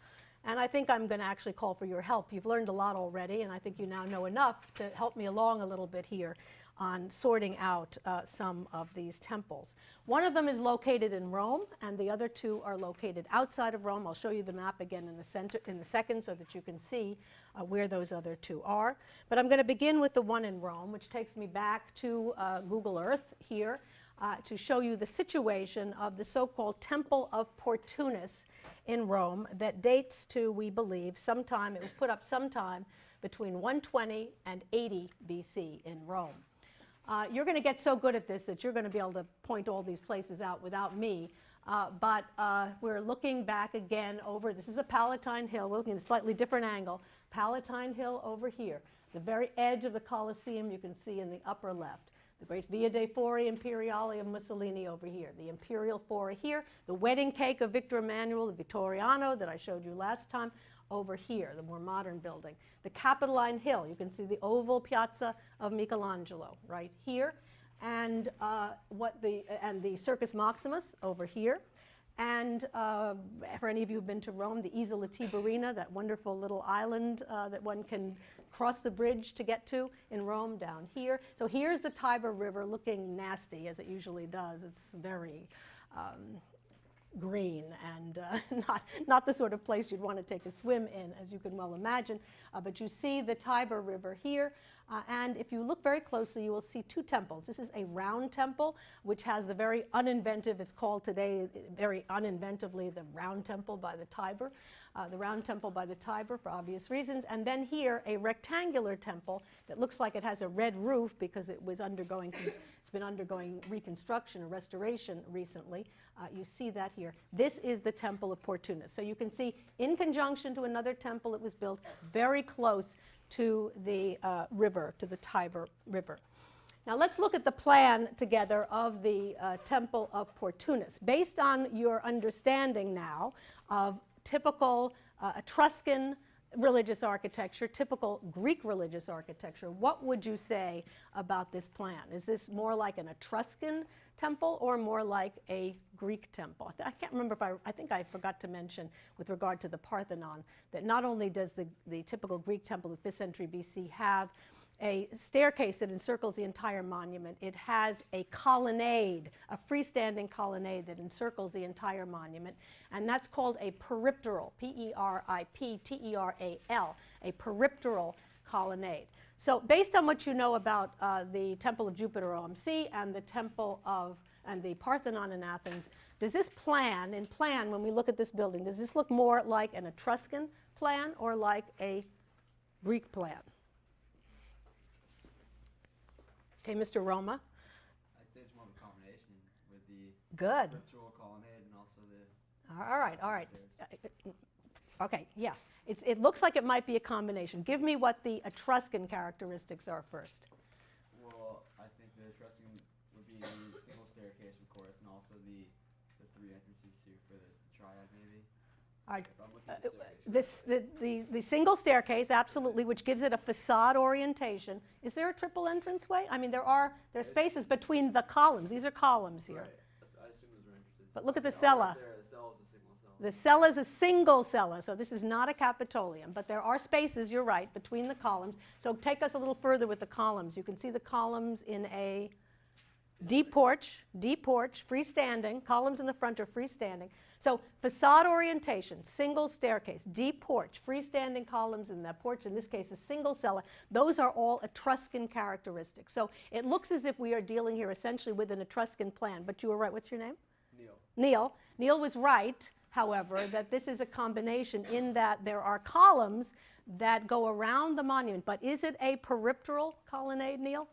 And I think I'm going to actually call for your help. You've learned a lot already, and I think you now know enough to help me along a little bit here on sorting out some of these temples. One of them is located in Rome, and the other two are located outside of Rome. I'll show you the map again in a second so that you can see where those other two are. But I'm going to begin with the one in Rome, which takes me back to Google Earth here to show you the situation of the so-called Temple of Portunus in Rome that dates to, we believe, sometime, it was put up sometime between 120 and 80 BC in Rome. You're going to get so good at this that you're going to be able to point all these places out without me. But we're looking back again over, this is a Palatine Hill. We're looking at a slightly different angle. Palatine Hill over here. The very edge of the Colosseum you can see in the upper left. The great Via dei Fori Imperiali of Mussolini over here. The Imperial Fora here. The wedding cake of Victor Emmanuel, the Vittoriano that I showed you last time, over here, the more modern building. The Capitoline Hill, you can see the oval piazza of Michelangelo right here, and the Circus Maximus over here. And for any of you who've been to Rome, the Isola Tiberina, that wonderful little island that one can cross the bridge to get to in Rome down here. So here's the Tiber River looking nasty, as it usually does. It's very green and not the sort of place you'd want to take a swim in, as you can well imagine. But you see the Tiber River here, and if you look very closely, you will see two temples. This is a round temple, which has the very uninventive, it's called today very uninventively the Round Temple by the Tiber. The Round Temple by the Tiber for obvious reasons. And then here, a rectangular temple that looks like it has a red roof because it was it's been undergoing reconstruction or restoration recently. You see that here. This is the Temple of Portunus. So you can see, in conjunction to another temple, it was built very close to the river, to the Tiber River. Now let's look at the plan together of the Temple of Portunus. Based on your understanding now of typical Etruscan religious architecture, typical Greek religious architecture, what would you say about this plan? Is this more like an Etruscan temple or more like a Greek temple? I can't remember if I think I forgot to mention with regard to the Parthenon that not only does the typical Greek temple of the 5th century BC have a staircase that encircles the entire monument, it has a colonnade, a freestanding colonnade that encircles the entire monument, and that's called a peripteral, P-E-R-I-P-T-E-R-A-L, a peripteral colonnade. So based on what you know about the Temple of Jupiter OMC and the and the Parthenon in Athens, does this plan, when we look at this building, does this look more like an Etruscan plan or like a Greek plan? Okay, Mr. Roma. I'd say it's more of a combination with the Good. ritual colonnade and also the... All right, all right. Okay, yeah. It looks like it might be a combination. Give me what the Etruscan characteristics are first. Well, I think the Etruscan would be the single staircase, of course, and also the three entrances too for the triad, maybe. All right. If I'm looking at the staircase. The single staircase, absolutely, which gives it a facade orientation. Is there a triple entranceway? I mean, there's spaces between the columns. These are columns here. Right. I assume those are entrances. But look at the Yeah, cella. right there, the cell is a single cell. The cella is a single cella, so this is not a Capitolium, but there are spaces, you're right, between the columns. So take us a little further with the columns. You can see the columns in a deep porch, freestanding. Columns in the front are freestanding. So facade orientation, single staircase, deep porch, freestanding columns in that porch, in this case a single cella. Those are all Etruscan characteristics. So it looks as if we are dealing here essentially with an Etruscan plan. But you were right. What's your name? Neil. Neil. Neil was right, however, that this is a combination in that there are columns that go around the monument. But is it a peripteral colonnade, Neil?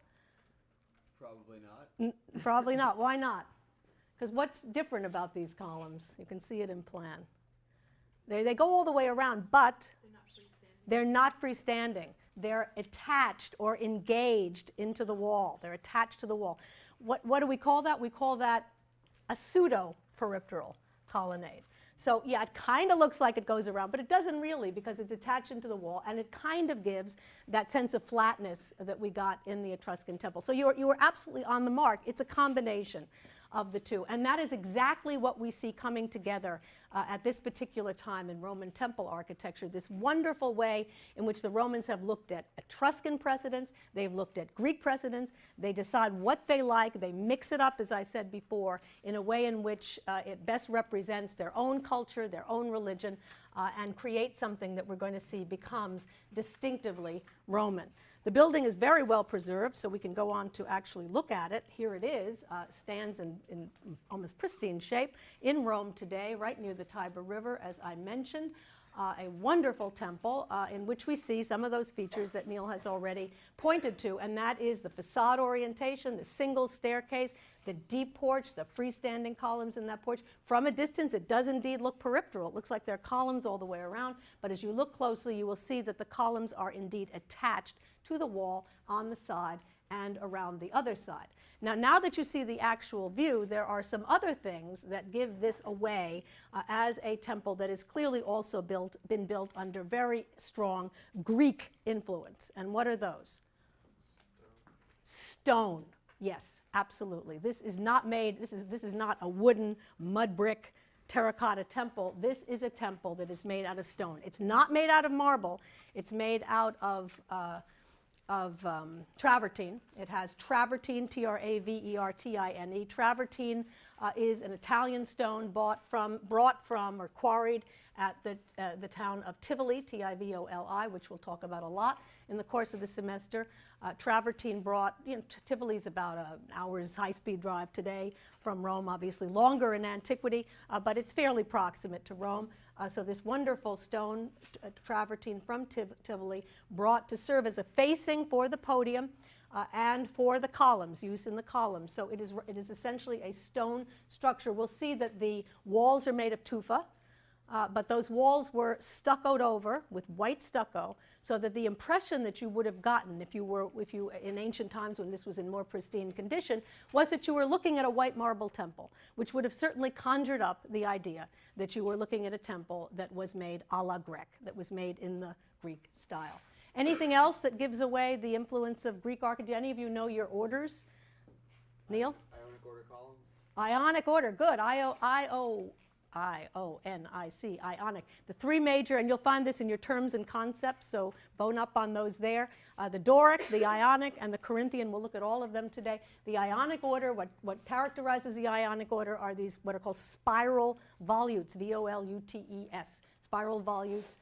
Probably not. Probably not. Why not? Because what's different about these columns? You can see it in plan. They go all the way around, but they're not freestanding. They're attached or engaged into the wall. They're attached to the wall. What do we call that? We call that a pseudo-peripteral colonnade. So yeah, it kind of looks like it goes around, but it doesn't really, because it's attached into the wall, and it kind of gives that sense of flatness that we got in the Etruscan temple. So you were absolutely on the mark. It's a combination of the two, and that is exactly what we see coming together at this particular time in Roman temple architecture, this wonderful way in which the Romans have looked at Etruscan precedents, they've looked at Greek precedents, they decide what they like, they mix it up, as I said before, in a way in which it best represents their own culture, their own religion, and create something that we're going to see becomes distinctively Roman. The building is very well preserved, so we can go on to actually look at it. Here it is, stands in almost pristine shape in Rome today, right near the Tiber River, as I mentioned. A wonderful temple in which we see some of those features that Neil has already pointed to, and that is the facade orientation, the single staircase, the deep porch, the freestanding columns in that porch. From a distance, it does indeed look peripteral. It looks like there are columns all the way around, but as you look closely, you will see that the columns are indeed attached to the wall on the side and around the other side. Now that you see the actual view, there are some other things that give this away as a temple that is clearly also been built under very strong Greek influence. And what are those? Stone. Yes, absolutely. This is not made, this is not a wooden mud brick terracotta temple. This is a temple that is made out of stone. It's not made out of marble. It's made out of travertine. It has travertine, T-R-A-V-E-R-T-I-N-E. Travertine is an Italian stone brought from or quarried at the town of Tivoli, T-I-V-O-L-I, which we'll talk about a lot in the course of the semester. Travertine brought, Tivoli's about an hour's high-speed drive today from Rome, obviously longer in antiquity, but it's fairly proximate to Rome. So this wonderful stone travertine from Tivoli brought to serve as a facing for the podium and for the columns, use in the columns. So it is essentially a stone structure. We'll see that the walls are made of tufa, but those walls were stuccoed over with white stucco, so that the impression that you would have gotten if you in ancient times when this was in more pristine condition was that you were looking at a white marble temple, which would have certainly conjured up the idea that you were looking at a temple that was made a la grecque, that was made in the Greek style. Anything else that gives away the influence of Greek architecture? Do any of you know your orders? Neil? Ionic order columns. Ionic order, good. I-O-N-I-C, Ionic. The three major, and you'll find this in your terms and concepts, so bone up on those there. The Doric, the Ionic, and the Corinthian. We'll look at all of them today. The Ionic order, what characterizes the Ionic order are these what are called spiral volutes, V-O-L-U-T-E-S, spiral volutes.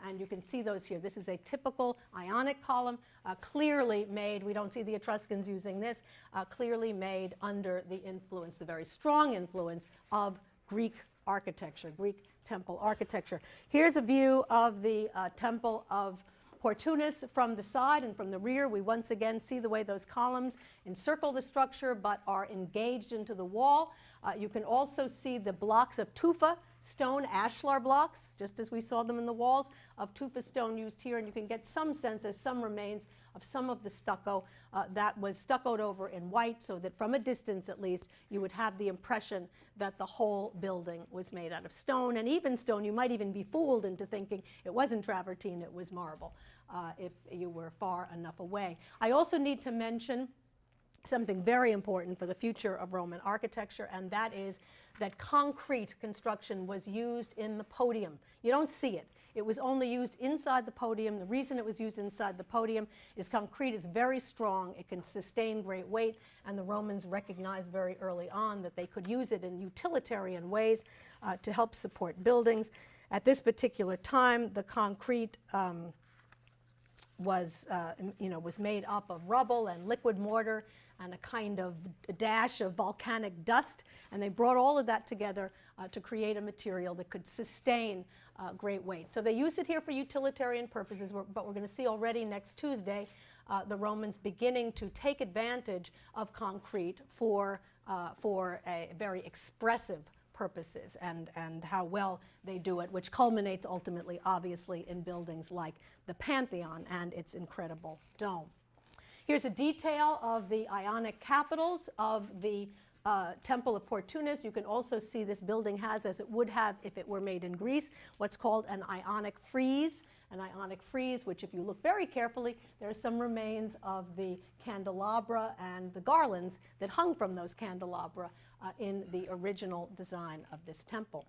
And you can see those here. This is a typical Ionic column, clearly made, we don't see the Etruscans using this, clearly made under the influence, the very strong influence of Greek architecture, Greek temple architecture. Here's a view of the temple of Portunus from the side and from the rear. We once again see the way those columns encircle the structure but are engaged into the wall. You can also see the blocks of tufa stone, ashlar blocks, just as we saw them in the walls, of tufa stone used here, and you can get some sense of some remains of some of the stucco that was stuccoed over in white, so that from a distance at least you would have the impression that the whole building was made out of stone. And even stone, you might even be fooled into thinking it wasn't travertine, it was marble, if you were far enough away. I also need to mention something very important for the future of Roman architecture, and that is that concrete construction was used in the podium. You don't see it. It was only used inside the podium. The reason it was used inside the podium is concrete is very strong. It can sustain great weight, and the Romans recognized very early on that they could use it in utilitarian ways to help support buildings. At this particular time, the concrete was made up of rubble and liquid mortar and a kind of dash of volcanic dust, and they brought all of that together to create a material that could sustain great weight. So they used it here for utilitarian purposes, but we're going to see already next Tuesday the Romans beginning to take advantage of concrete for a very expressive purposes, and how well they do it, which culminates ultimately, obviously, in buildings like the Pantheon and its incredible dome. Here's a detail of the Ionic capitals of the Temple of Portunus. You can also see this building has, as it would have if it were made in Greece, what's called an Ionic frieze. An Ionic frieze, which if you look very carefully, there are some remains of the candelabra and the garlands that hung from those candelabra in the original design of this temple.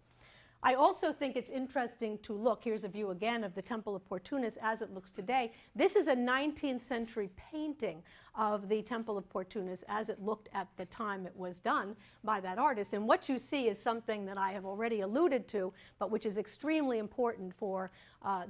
I also think it's interesting to look, here's a view again of the Temple of Portunus as it looks today. This is a 19th century painting of the Temple of Portunus as it looked at the time it was done by that artist. And what you see is something that I have already alluded to, but which is extremely important for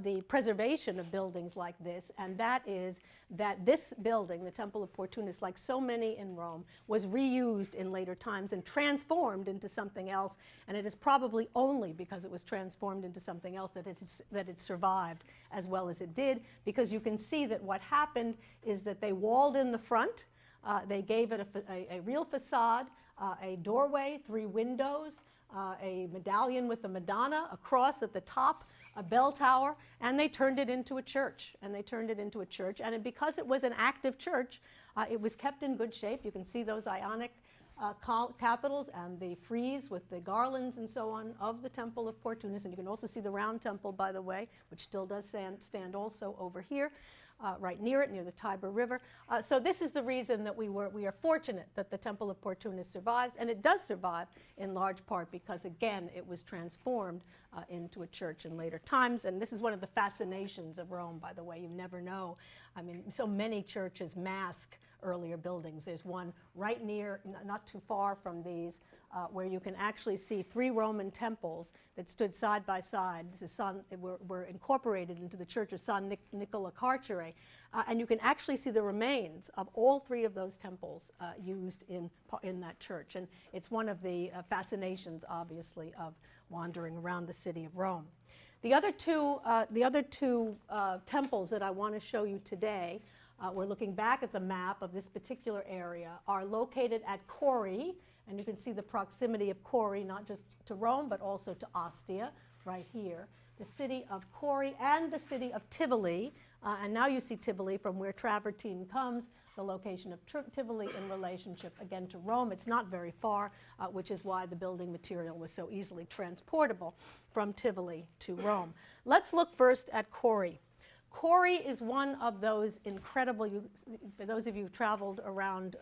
the preservation of buildings like this, and that is that this building, the Temple of Portunus, like so many in Rome, was reused in later times and transformed into something else, and it is probably only because it was transformed into something else that it survived as well as it did, because you can see that what happened is that they walled in the front, they gave it a real facade, a doorway, 3 windows, a medallion with the Madonna, a cross at the top, a bell tower, and they turned it into a church. And because it was an active church, it was kept in good shape. You can see those Ionic capitals and the frieze with the garlands and so on of the Temple of Portunus. And you can also see the round temple, by the way, which still does stand also over here. Right near it, near the Tiber River. So this is the reason that we are fortunate that the Temple of Portunus survives, and it does survive in large part because, again, it was transformed into a church in later times. And this is one of the fascinations of Rome, by the way. You never know. I mean, so many churches mask earlier buildings. There's one right near, not too far from these, where you can actually see 3 Roman temples that stood side by side. This is were incorporated into the Church of San Nicola Carcere, and you can actually see the remains of all 3 of those temples used in that church. And it's one of the fascinations, obviously, of wandering around the city of Rome. The other two temples that I want to show you today, we're looking back at the map of this particular area, are located at Cori. And you can see the proximity of Cori, not just to Rome, but also to Ostia, right here. The city of Cori and the city of Tivoli. And now you see Tivoli from where Travertine comes, the location of Tivoli in relationship, again, to Rome. It's not very far, which is why the building material was so easily transportable from Tivoli to Rome. Let's look first at Cori. Cori is one of those incredible, for those of you who've traveled around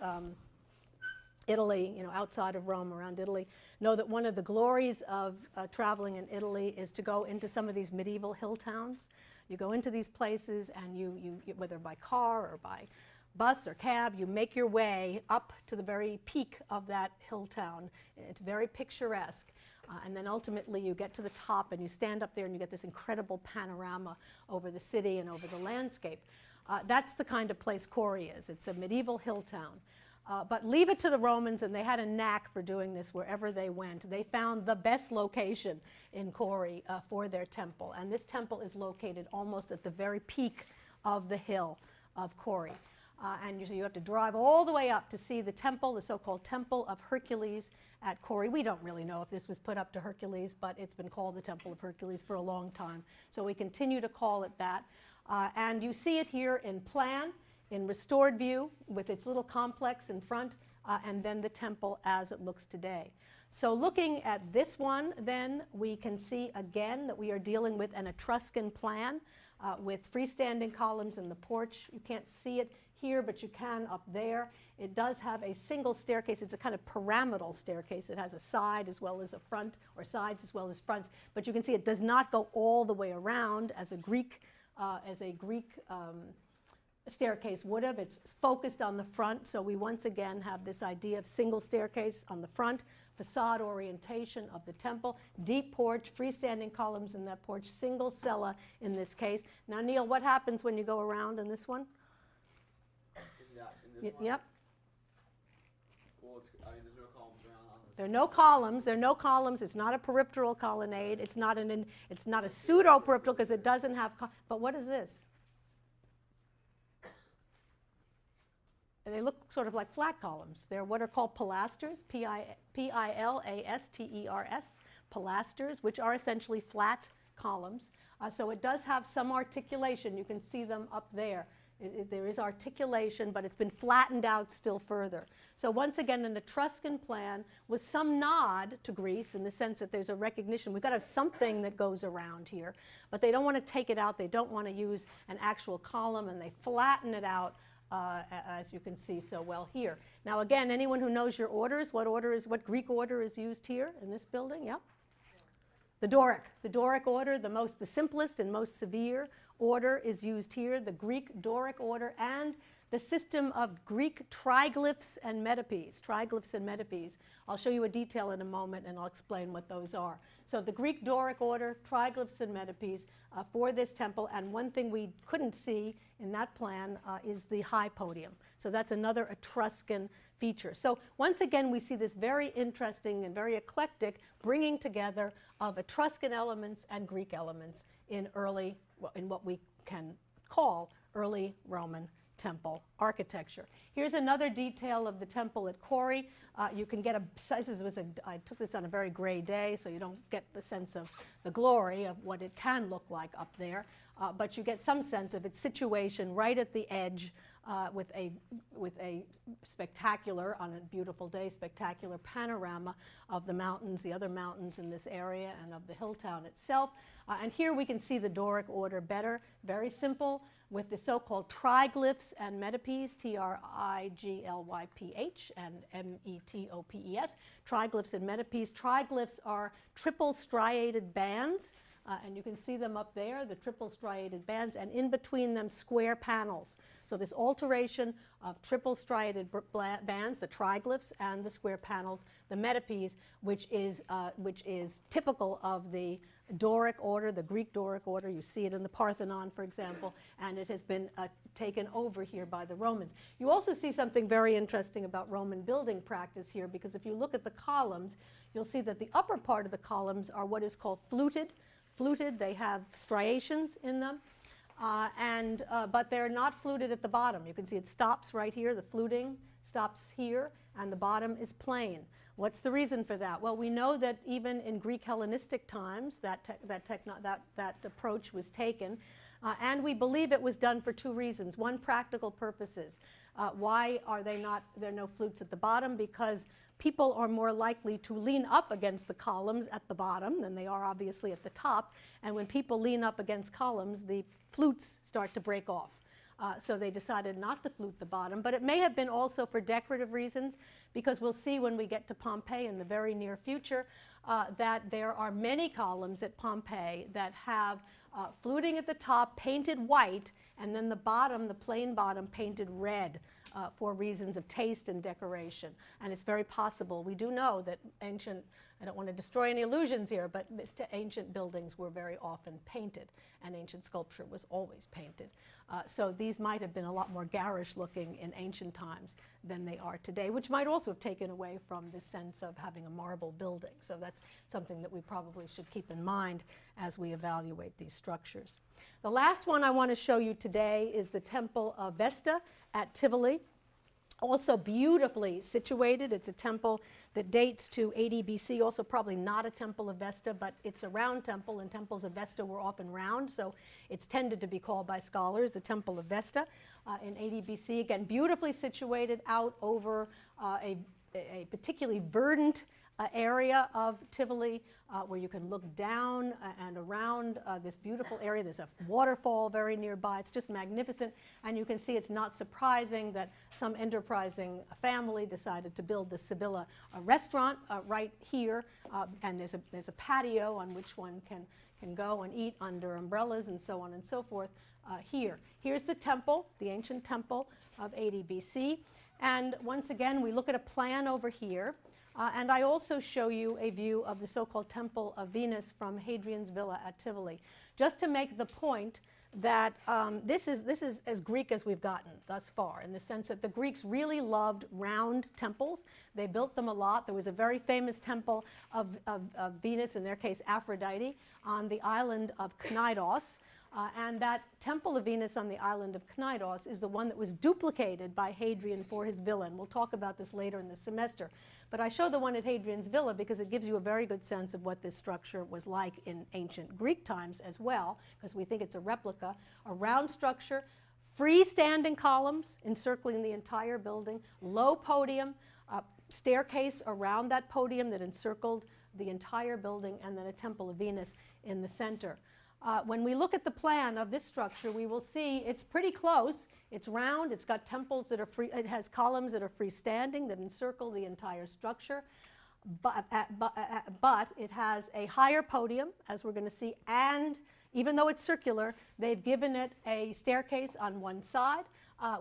Italy, outside of Rome, around Italy, know that one of the glories of traveling in Italy is to go into some of these medieval hill towns. You go into these places and you whether by car or by bus or cab, you make your way up to the very peak of that hill town. It's very picturesque. And then ultimately you get to the top and you stand up there and you get this incredible panorama over the city and over the landscape. That's the kind of place Cori is. It's a medieval hill town. But leave it to the Romans, and they had a knack for doing this wherever they went. They found the best location in Cori for their temple, and this temple is located almost at the very peak of the hill of Cori. And you have to drive all the way up to see the temple, the so-called Temple of Hercules at Cori. We don't really know if this was put up to Hercules, but it's been called the Temple of Hercules for a long time. So we continue to call it that. And you see it here in plan, in restored view, with its little complex in front, and then the temple as it looks today. So looking at this one, then, we can see again that we are dealing with an Etruscan plan with freestanding columns in the porch. You can't see it here, but you can up there. It does have a single staircase. It's a kind of pyramidal staircase. It has a side as well as a front, or sides as well as fronts. But you can see it does not go all the way around as a Greek staircase would have. It's focused on the front, so we once again have this idea of single staircase on the front, facade orientation of the temple, deep porch, freestanding columns in that porch, single cella in this case. Now, Neil, what happens when you go around in this one? In this one? Yep. Well, there's no columns around on this. There are no columns. There are no columns. It's not a peripteral colonnade. It's not a pseudo-peripteral because it doesn't have. But what is this? And they look sort of like flat columns. They're what are called pilasters, P-I-L-A-S-T-E-R-S, pilasters, which are essentially flat columns. So it does have some articulation. You can see them up there. There is articulation, but it's been flattened out still further. So once again, an Etruscan plan with some nod to Greece in the sense that there's a recognition. We've got to have something that goes around here, but they don't want to take it out. They don't want to use an actual column, and they flatten it out, as you can see so well here. Now again, anyone who knows your orders, what Greek order is used here in this building? Yep. The Doric order, the simplest and most severe order is used here, the Greek Doric order, and the system of Greek triglyphs and metopes. Triglyphs and metopes. I'll show you a detail in a moment, and I'll explain what those are. So the Greek Doric order, triglyphs and metopes for this temple, and one thing we couldn't see in that plan is the high podium. So that's another Etruscan feature. So once again, we see this very interesting and very eclectic bringing together of Etruscan elements and Greek elements in what we can call early Roman temple architecture. Here's another detail of the temple at Kori. You can get I took this on a very gray day, so you don't get the sense of the glory of what it can look like up there, but you get some sense of its situation right at the edge with a spectacular, on a beautiful day, spectacular panorama of the mountains, the other mountains in this area, and of the hill town itself. And here we can see the Doric order better, very simple, with the so-called triglyphs and metopes, T-R-I-G-L-Y-P-H and M-E-T-O-P-E-S, triglyphs and metopes. Triglyphs are triple striated bands, and you can see them up there, the triple striated bands, and in between them square panels. So this alteration of triple striated bands, the triglyphs and the square panels, the metopes, which is typical of the Doric order, the Greek Doric order. You see it in the Parthenon, for example, and it has been taken over here by the Romans. You also see something very interesting about Roman building practice here, because if you look at the columns, you'll see that the upper part of the columns are what is called fluted. Fluted, they have striations in them, but they're not fluted at the bottom. You can see it stops right here, the fluting stops here, and the bottom is plain. What's the reason for that? Well, we know that even in Greek Hellenistic times, that approach was taken, and we believe it was done for two reasons. One, practical purposes. Why are there no flutes at the bottom? Because people are more likely to lean up against the columns at the bottom than they are obviously at the top, and when people lean up against columns, the flutes start to break off. So they decided not to flute the bottom, but it may have been also for decorative reasons, because we'll see when we get to Pompeii in the very near future that there are many columns at Pompeii that have fluting at the top painted white, and then the bottom, the plain bottom, painted red for reasons of taste and decoration. And it's very possible. We do know that ancient, I don't want to destroy any illusions here, but ancient buildings were very often painted, and ancient sculpture was always painted. So these might have been a lot more garish looking in ancient times than they are today, which might also have taken away from the sense of having a marble building. So that's something that we probably should keep in mind as we evaluate these structures. The last one I want to show you today is the Temple of Vesta at Tivoli. Also beautifully situated. It's a temple that dates to 80 BC, also probably not a temple of Vesta, but it's a round temple, and temples of Vesta were often round, so it's tended to be called by scholars the Temple of Vesta in 80 BC. Again, beautifully situated out over a particularly verdant area of Tivoli where you can look down and around this beautiful area. There's a waterfall very nearby. It's just magnificent. And you can see it's not surprising that some enterprising family decided to build the Sibylla restaurant right here. And there's a patio on which one can go and eat under umbrellas and so on and so forth here. Here's the temple, the ancient temple of 80 BC. And once again, we look at a plan over here. And I also show you a view of the so-called Temple of Venus from Hadrian's Villa at Tivoli, just to make the point that this is as Greek as we've gotten thus far, in the sense that the Greeks really loved round temples. They built them a lot. There was a very famous temple of Venus, in their case Aphrodite, on the island of Knidos. And that Temple of Venus on the island of Knidos is the one that was duplicated by Hadrian for his villa. And we'll talk about this later in the semester. But I show the one at Hadrian's Villa because it gives you a very good sense of what this structure was like in ancient Greek times as well, because we think it's a replica. A round structure, freestanding columns encircling the entire building, low podium, staircase around that podium that encircled the entire building, and then a Temple of Venus in the center. When we look at the plan of this structure, we will see it's pretty close. It's round. It's got temples that are free. It has columns that are freestanding that encircle the entire structure. But it has a higher podium, as we're going to see. And even though it's circular, they've given it a staircase on one side,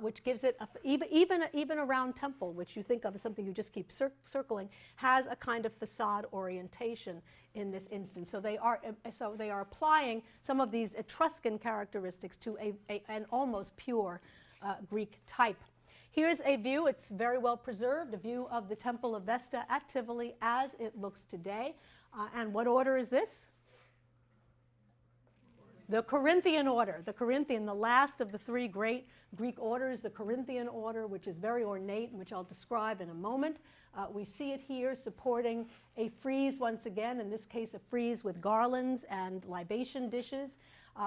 which gives it, even a round temple, which you think of as something you just keep circling, has a kind of facade orientation in this instance. So they are applying some of these Etruscan characteristics to an almost pure Greek type. Here's a view. It's very well preserved, a view of the Temple of Vesta at Tivoli as it looks today. And what order is this? The Corinthian order, the last of the three great Greek orders, the Corinthian order, which is very ornate, and which I'll describe in a moment. We see it here supporting a frieze once again, in this case a frieze with garlands and libation dishes.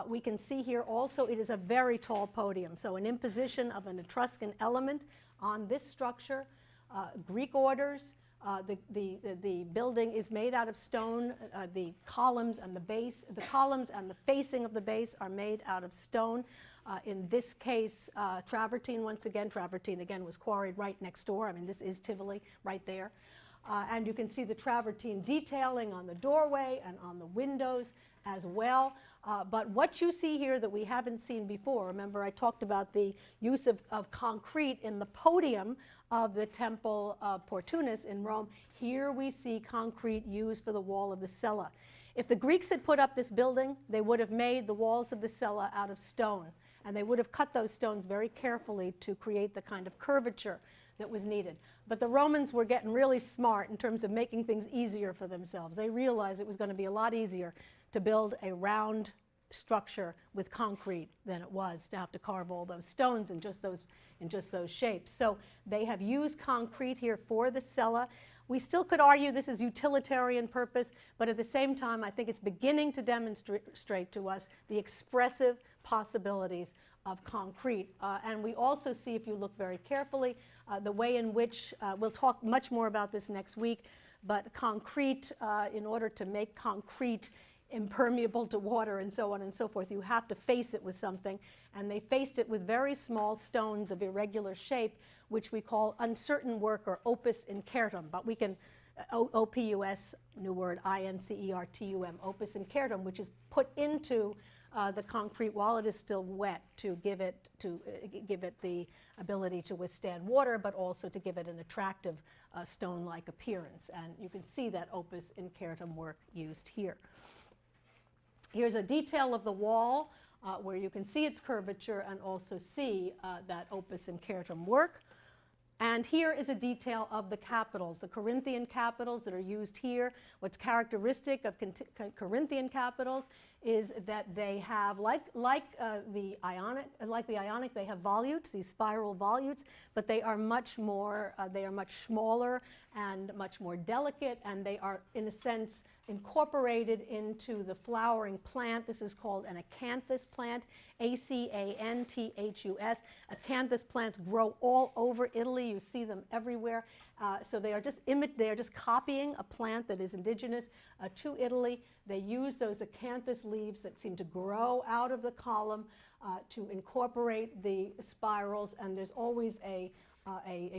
We can see here also it is a very tall podium, so an imposition of an Etruscan element on this structure. Greek orders. The building is made out of stone. The columns and the base, the columns and the facing of the base are made out of stone. In this case, travertine once again. Travertine again was quarried right next door. I mean, this is Tivoli right there. And you can see the travertine detailing on the doorway and on the windows as well. But what you see here that we haven't seen before, remember I talked about the use of concrete in the podium of the Temple of Portunus in Rome. Here we see concrete used for the wall of the cella. If the Greeks had put up this building, they would have made the walls of the cella out of stone. And they would have cut those stones very carefully to create the kind of curvature that was needed. But the Romans were getting really smart in terms of making things easier for themselves. They realized it was going to be a lot easier to build a round structure with concrete than it was to have to carve all those stones in just those shapes. So they have used concrete here for the cella. We still could argue this is utilitarian purpose, but at the same time I think it's beginning to demonstrate to us the expressive possibilities of concrete. And we also see, if you look very carefully, the way in which, we'll talk much more about this next week, but concrete, in order to make concrete impermeable to water and so on and so forth, you have to face it with something. And they faced it with very small stones of irregular shape, which we call uncertain work, or opus incertum. But we can, O-P-U-S, new word, I-N-C-E-R-T-U-M, opus incertum, which is put into the concrete while it is still wet to give it the ability to withstand water, but also to give it an attractive stone-like appearance. And you can see that opus incertum work used here. Here's a detail of the wall where you can see its curvature and also see that opus incertum work. And here is a detail of the capitals, the Corinthian capitals that are used here. What's characteristic of Corinthian capitals is that they have, like the Ionic, they have volutes, these spiral volutes, but they are much smaller and much more delicate, and they are, in a sense, incorporated into the flowering plant. This is called an acanthus plant, A-C-A-N-T-H-U-S. Acanthus plants grow all over Italy. You see them everywhere. So they are just copying a plant that is indigenous to Italy. They use those acanthus leaves that seem to grow out of the column to incorporate the spirals, and there's always a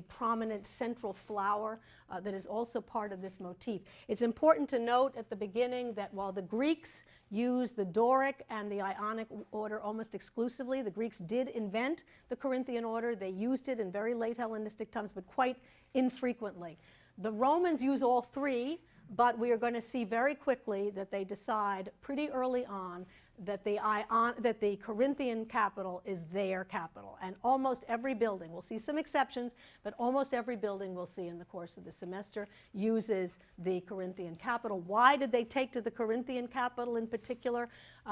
prominent central flower that is also part of this motif. It's important to note at the beginning that while the Greeks used the Doric and the Ionic order almost exclusively, the Greeks did invent the Corinthian order. They used it in very late Hellenistic times, but quite infrequently. The Romans use all three, but we are going to see very quickly that they decide pretty early on that the Corinthian capital is their capital. And almost every building, we'll see some exceptions, but almost every building we'll see in the course of the semester uses the Corinthian capital. Why did they take to the Corinthian capital in particular?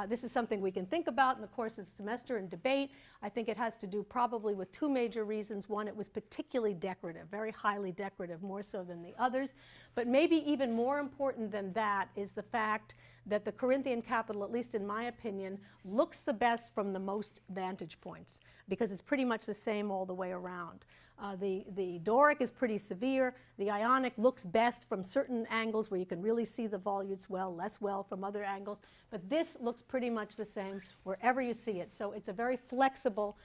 This is something we can think about in the course of the semester and debate. I think it has to do probably with two major reasons. One, it was particularly decorative, very highly decorative, more so than the others. But maybe even more important than that is the fact that the Corinthian capital, at least in my opinion, looks the best from the most vantage points, because it's pretty much the same all the way around. The Doric is pretty severe. The Ionic looks best from certain angles where you can really see the volutes well, less well from other angles. But this looks pretty much the same wherever you see it. So it's a very flexible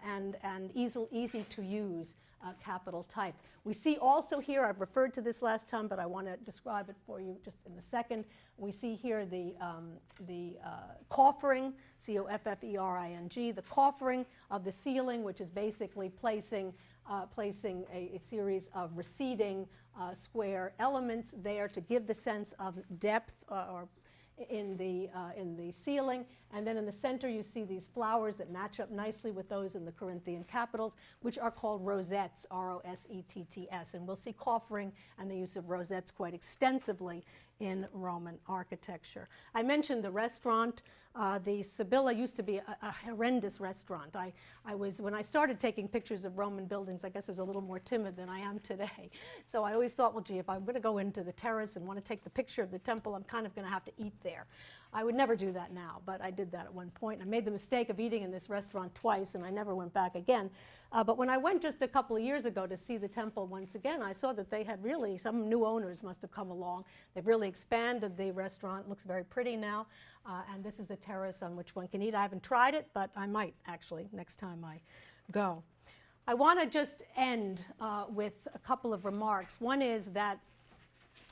and easy to use capital type. We see also here, I've referred to this last time, but I want to describe it for you just in a second. We see here the coffering, C-O-F-F-E-R-I-N-G, the coffering of the ceiling, which is basically placing a series of receding square elements there to give the sense of depth or in the ceiling. And then in the center you see these flowers that match up nicely with those in the Corinthian capitals, which are called rosettes, R-O-S-E-T-T-S. And we'll see coffering and the use of rosettes quite extensively in Roman architecture. I mentioned the restaurant. The Sibylla used to be a horrendous restaurant. When I started taking pictures of Roman buildings, I guess I was a little more timid than I am today. So I always thought, well, gee, if I'm going to go into the terrace and want to take the picture of the temple, I'm kind of going to have to eat there. I would never do that now, but I did that at one point. I made the mistake of eating in this restaurant twice, and I never went back again. But when I went just a couple of years ago to see the temple once again, I saw that they had really, some new owners must have come along. They've really expanded the restaurant. It looks very pretty now. And this is the terrace on which one can eat. I haven't tried it, but I might actually next time I go. I want to just end with a couple of remarks. One is that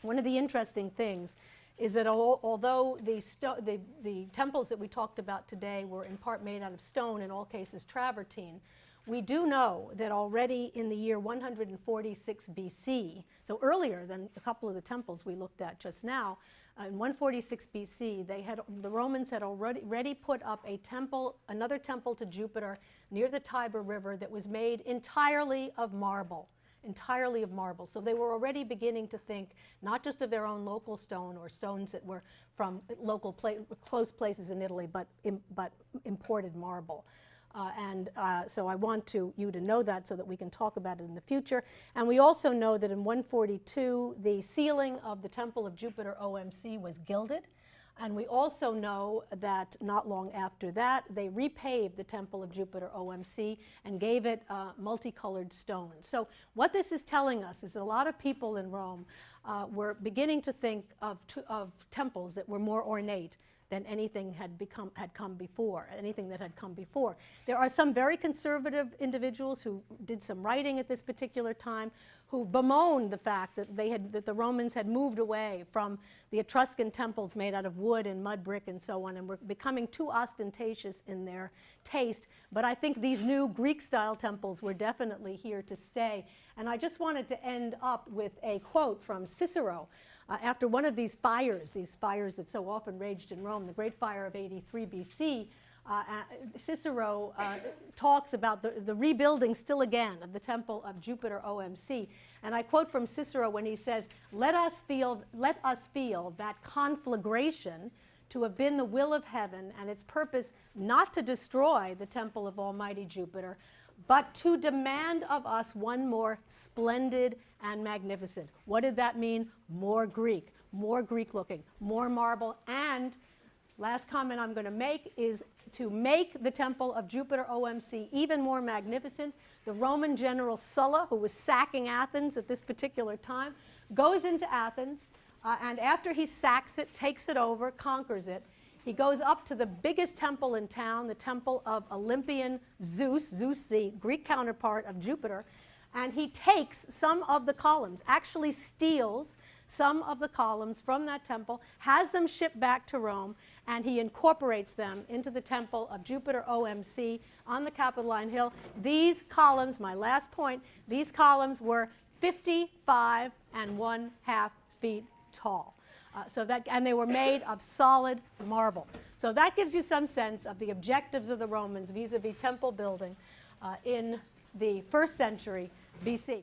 one of the interesting things is that although the temples that we talked about today were in part made out of stone, in all cases travertine, we do know that already in the year 146 BC, so earlier than a couple of the temples we looked at just now, in 146 BC, the Romans had already put up a temple, another temple to Jupiter near the Tiber River that was made entirely of marble. Entirely of marble. So they were already beginning to think not just of their own local stone or stones that were from local close places in Italy, but imported marble. So I want you to know that so that we can talk about it in the future. And we also know that in 142, the ceiling of the Temple of Jupiter OMC was gilded. And we also know that not long after that, they repaved the Temple of Jupiter OMC and gave it multicolored stone. So what this is telling us is that a lot of people in Rome were beginning to think of temples that were more ornate than anything that had come before. There are some very conservative individuals who did some writing at this particular time who bemoaned the fact that the Romans had moved away from the Etruscan temples made out of wood and mud brick and so on, and were becoming too ostentatious in their taste. But I think these new Greek-style temples were definitely here to stay. And I just wanted to end up with a quote from Cicero. After one of these fires that so often raged in Rome, the Great Fire of 83 BC, Cicero talks about the rebuilding still again of the Temple of Jupiter OMC. And I quote from Cicero when he says, let us feel that conflagration to have been the will of heaven and its purpose not to destroy the temple of Almighty Jupiter, but to demand of us one more splendid and magnificent. What did that mean? More Greek looking, more marble, and Last comment I'm going to make is to make the temple of Jupiter OMC even more magnificent. The Roman general Sulla, who was sacking Athens at this particular time, goes into Athens, and after he sacks it, takes it over, conquers it, he goes up to the biggest temple in town, the temple of Olympian Zeus, the Greek counterpart of Jupiter, and he takes some of the columns, actually steals some of the columns from that temple, has them shipped back to Rome, and he incorporates them into the temple of Jupiter OMC on the Capitoline Hill. These columns, my last point, these columns were 55½ feet tall. And they were made of solid marble. So that gives you some sense of the objectives of the Romans vis-a-vis temple building in the 1st century BC.